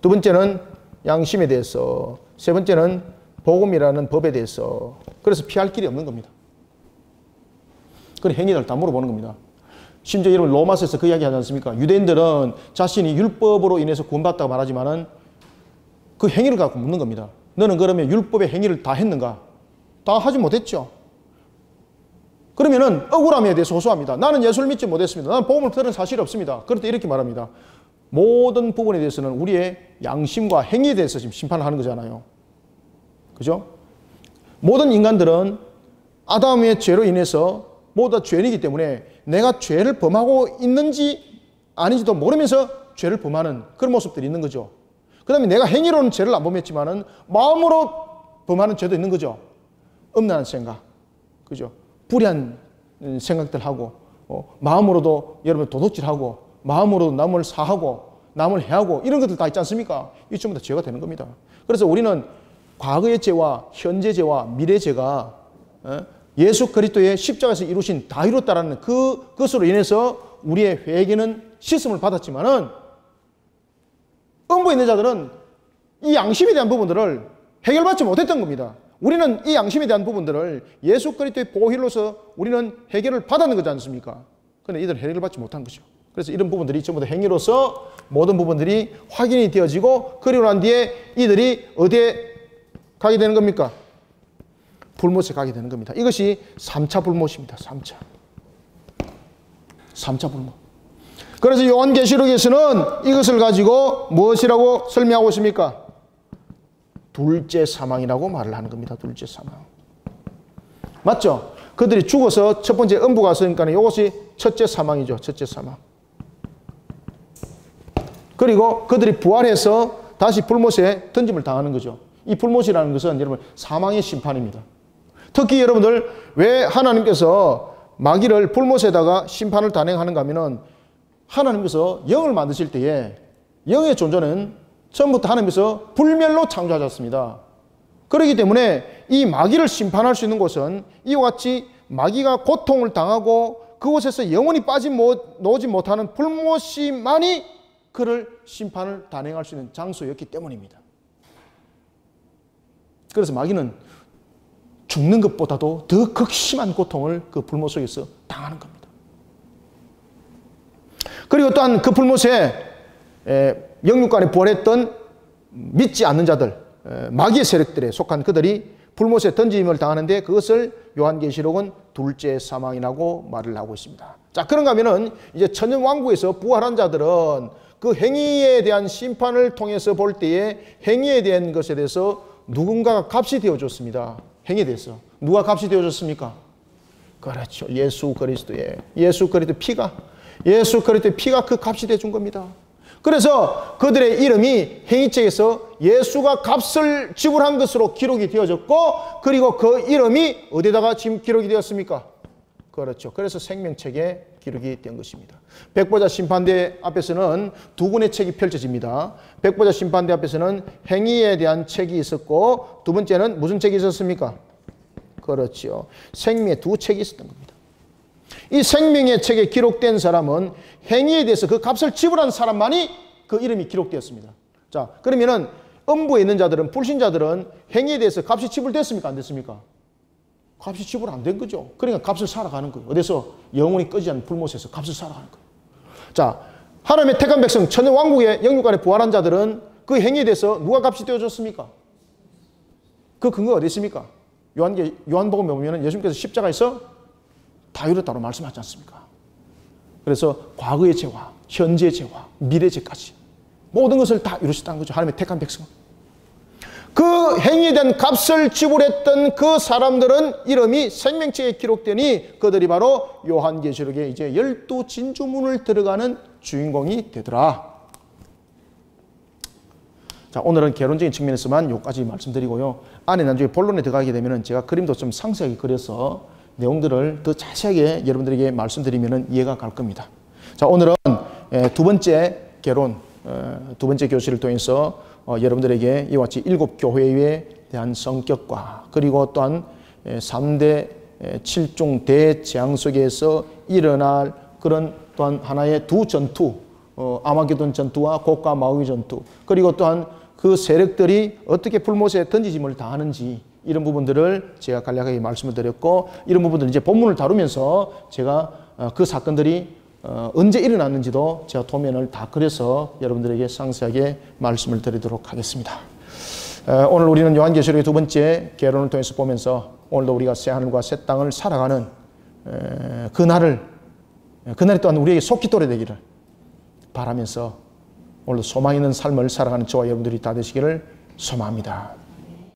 두 번째는 양심에 대해서. 세 번째는 복음이라는 법에 대해서. 그래서 피할 길이 없는 겁니다. 그런 행위를 다 물어보는 겁니다. 심지어 여러분 로마서에서 그 이야기 하지 않습니까? 유대인들은 자신이 율법으로 인해서 구원받다고 말하지만은 그 행위를 갖고 묻는 겁니다. 너는 그러면 율법의 행위를 다 했는가? 다 하지 못했죠. 그러면은 억울함에 대해서 호소합니다. 나는 예수를 믿지 못했습니다. 나는 복음을 들은 사실이 없습니다. 그럴 때 이렇게 말합니다. 모든 부분에 대해서는 우리의 양심과 행위에 대해서 지금 심판을 하는 거잖아요. 그죠? 모든 인간들은 아담의 죄로 인해서 모두 다 죄인이기 때문에 내가 죄를 범하고 있는지 아닌지도 모르면서 죄를 범하는 그런 모습들이 있는 거죠. 그 다음에 내가 행위로는 죄를 안 범했지만은 마음으로 범하는 죄도 있는 거죠. 음란한 생각, 그죠? 불의한 생각들 하고, 마음으로도 여러분 도둑질하고, 마음으로도 남을 사하고, 남을 해하고, 이런 것들 다 있지 않습니까? 이 전부 다 죄가 되는 겁니다. 그래서 우리는 과거의 죄와 현재 죄와 미래 죄가 예수 그리스도의 십자가에서 이루신 다 이뤘다라는 그것으로 인해서 우리의 회개는 씻음을 받았지만은 음부에 있는 자들은 이 양심에 대한 부분들을 해결받지 못했던 겁니다. 우리는 이 양심에 대한 부분들을 예수 그리스도의 보혈로서 우리는 해결을 받았는 거지 않습니까? 그런데 이들은 해결받지 못한 거죠. 그래서 이런 부분들이 전부 다 행위로서 모든 부분들이 확인이 되어지고 그리고 난 뒤에 이들이 어디에 가게 되는 겁니까? 불못에 가게 되는 겁니다. 이것이 3차 불못입니다. 3차 불못. 그래서 요한계시록에서는 이것을 가지고 무엇이라고 설명하고 있습니까? 둘째 사망이라고 말을 하는 겁니다. 둘째 사망. 맞죠? 그들이 죽어서 첫 번째 음부가 왔으니까 이것이 첫째 사망이죠. 첫째 사망. 그리고 그들이 부활해서 다시 불못에 던짐을 당하는 거죠. 이 불못이라는 것은 여러분 사망의 심판입니다. 특히 여러분들 왜 하나님께서 마귀를 불못에다가 심판을 단행하는가 하면은 하나님께서 영을 만드실 때에 영의 존재는 처음부터 하나님께서 불멸로 창조하셨습니다. 그렇기 때문에 이 마귀를 심판할 수 있는 곳은 이와 같이 마귀가 고통을 당하고 그곳에서 영원히 나오지 못하는 불못이만이 그를 심판을 단행할 수 있는 장소였기 때문입니다. 그래서 마귀는 죽는 것보다도 더 극심한 고통을 그 불못 속에서 당하는 겁니다. 그리고 또한 그 불못에 영육간에 부활했던 믿지 않는 자들, 마귀의 세력들에 속한 그들이 불못에 던짐을 당하는데 그것을 요한계시록은 둘째 사망이라고 말을 하고 있습니다. 자, 그런가 하면은 이제 천년왕국에서 부활한 자들은 그 행위에 대한 심판을 통해서 볼 때에 행위에 대한 것에 대해서 누군가가 값이 되어줬습니다. 행위에 대해서. 누가 값이 되어줬습니까? 그렇죠. 예수 그리스도의 피가 그 값이 되어준 겁니다. 그래서 그들의 이름이 행위책에서 예수가 값을 지불한 것으로 기록이 되어졌고, 그리고 그 이름이 어디다가 지금 기록이 되었습니까? 그렇죠. 그래서 생명책에 기록이 된 것입니다. 백보자 심판대 앞에서는 두 권의 책이 펼쳐집니다. 백보자 심판대 앞에서는 행위에 대한 책이 있었고, 두 번째는 무슨 책이 있었습니까? 그렇죠. 생명의 두 책이 있었던 겁니다. 이 생명의 책에 기록된 사람은 행위에 대해서 그 값을 지불한 사람만이 그 이름이 기록되었습니다. 자, 그러면은 음부에 있는 자들은, 불신자들은 행위에 대해서 값이 지불됐습니까? 안 됐습니까? 값이 지불 안 된 거죠. 그러니까 값을 살아가는 거예요. 어디서? 영원히 꺼지지 않는 불못에서 값을 살아가는 거예요. 자, 하나님의 택한 백성, 천년왕국의 영육간에 부활한 자들은 그 행위에 대해서 누가 값이 되어줬습니까? 그 근거가 어디 있습니까? 요한복음에 보면 예수님께서 십자가에서 다 이뤘다고 말씀하지 않습니까? 그래서 과거의 죄와 현재의 죄와 미래의 죄까지 모든 것을 다 이루셨다는 거죠. 하나님의 택한 백성은. 그 행위에 대한 값을 지불했던 그 사람들은 이름이 생명책에 기록되니 그들이 바로 요한계시록에 이제 12 진주문을 들어가는 주인공이 되더라. 자, 오늘은 개론적인 측면에서만 여기까지 말씀드리고요. 안에 나중에 본론에 들어가게 되면 제가 그림도 좀 상세하게 그려서 내용들을 더 자세하게 여러분들에게 말씀드리면 이해가 갈 겁니다. 자, 오늘은 두 번째 개론, 두 번째 교실을 통해서 여러분들에게 이와 같이 7 교회에 대한 성격과 그리고 또한 3대 7종 대재앙 속에서 일어날 그런 또한 하나의 두 전투, 아마게돈 전투와 곡과 마우이 전투, 그리고 또한 그 세력들이 어떻게 불못에 던지짐을 당하는지 이런 부분들을 제가 간략하게 말씀을 드렸고, 이런 부분들 이제 본문을 다루면서 제가 그 사건들이 언제 일어났는지도 제가 도면을 다 그려서 여러분들에게 상세하게 말씀을 드리도록 하겠습니다. 오늘 우리는 요한계시록의 두 번째 개론을 통해서 보면서 오늘도 우리가 새 하늘과 새 땅을 살아가는 그날이 또한 우리에게 속깃돌이 되기를 바라면서 오늘도 소망 있는 삶을 살아가는 저와 여러분들이 다 되시기를 소망합니다.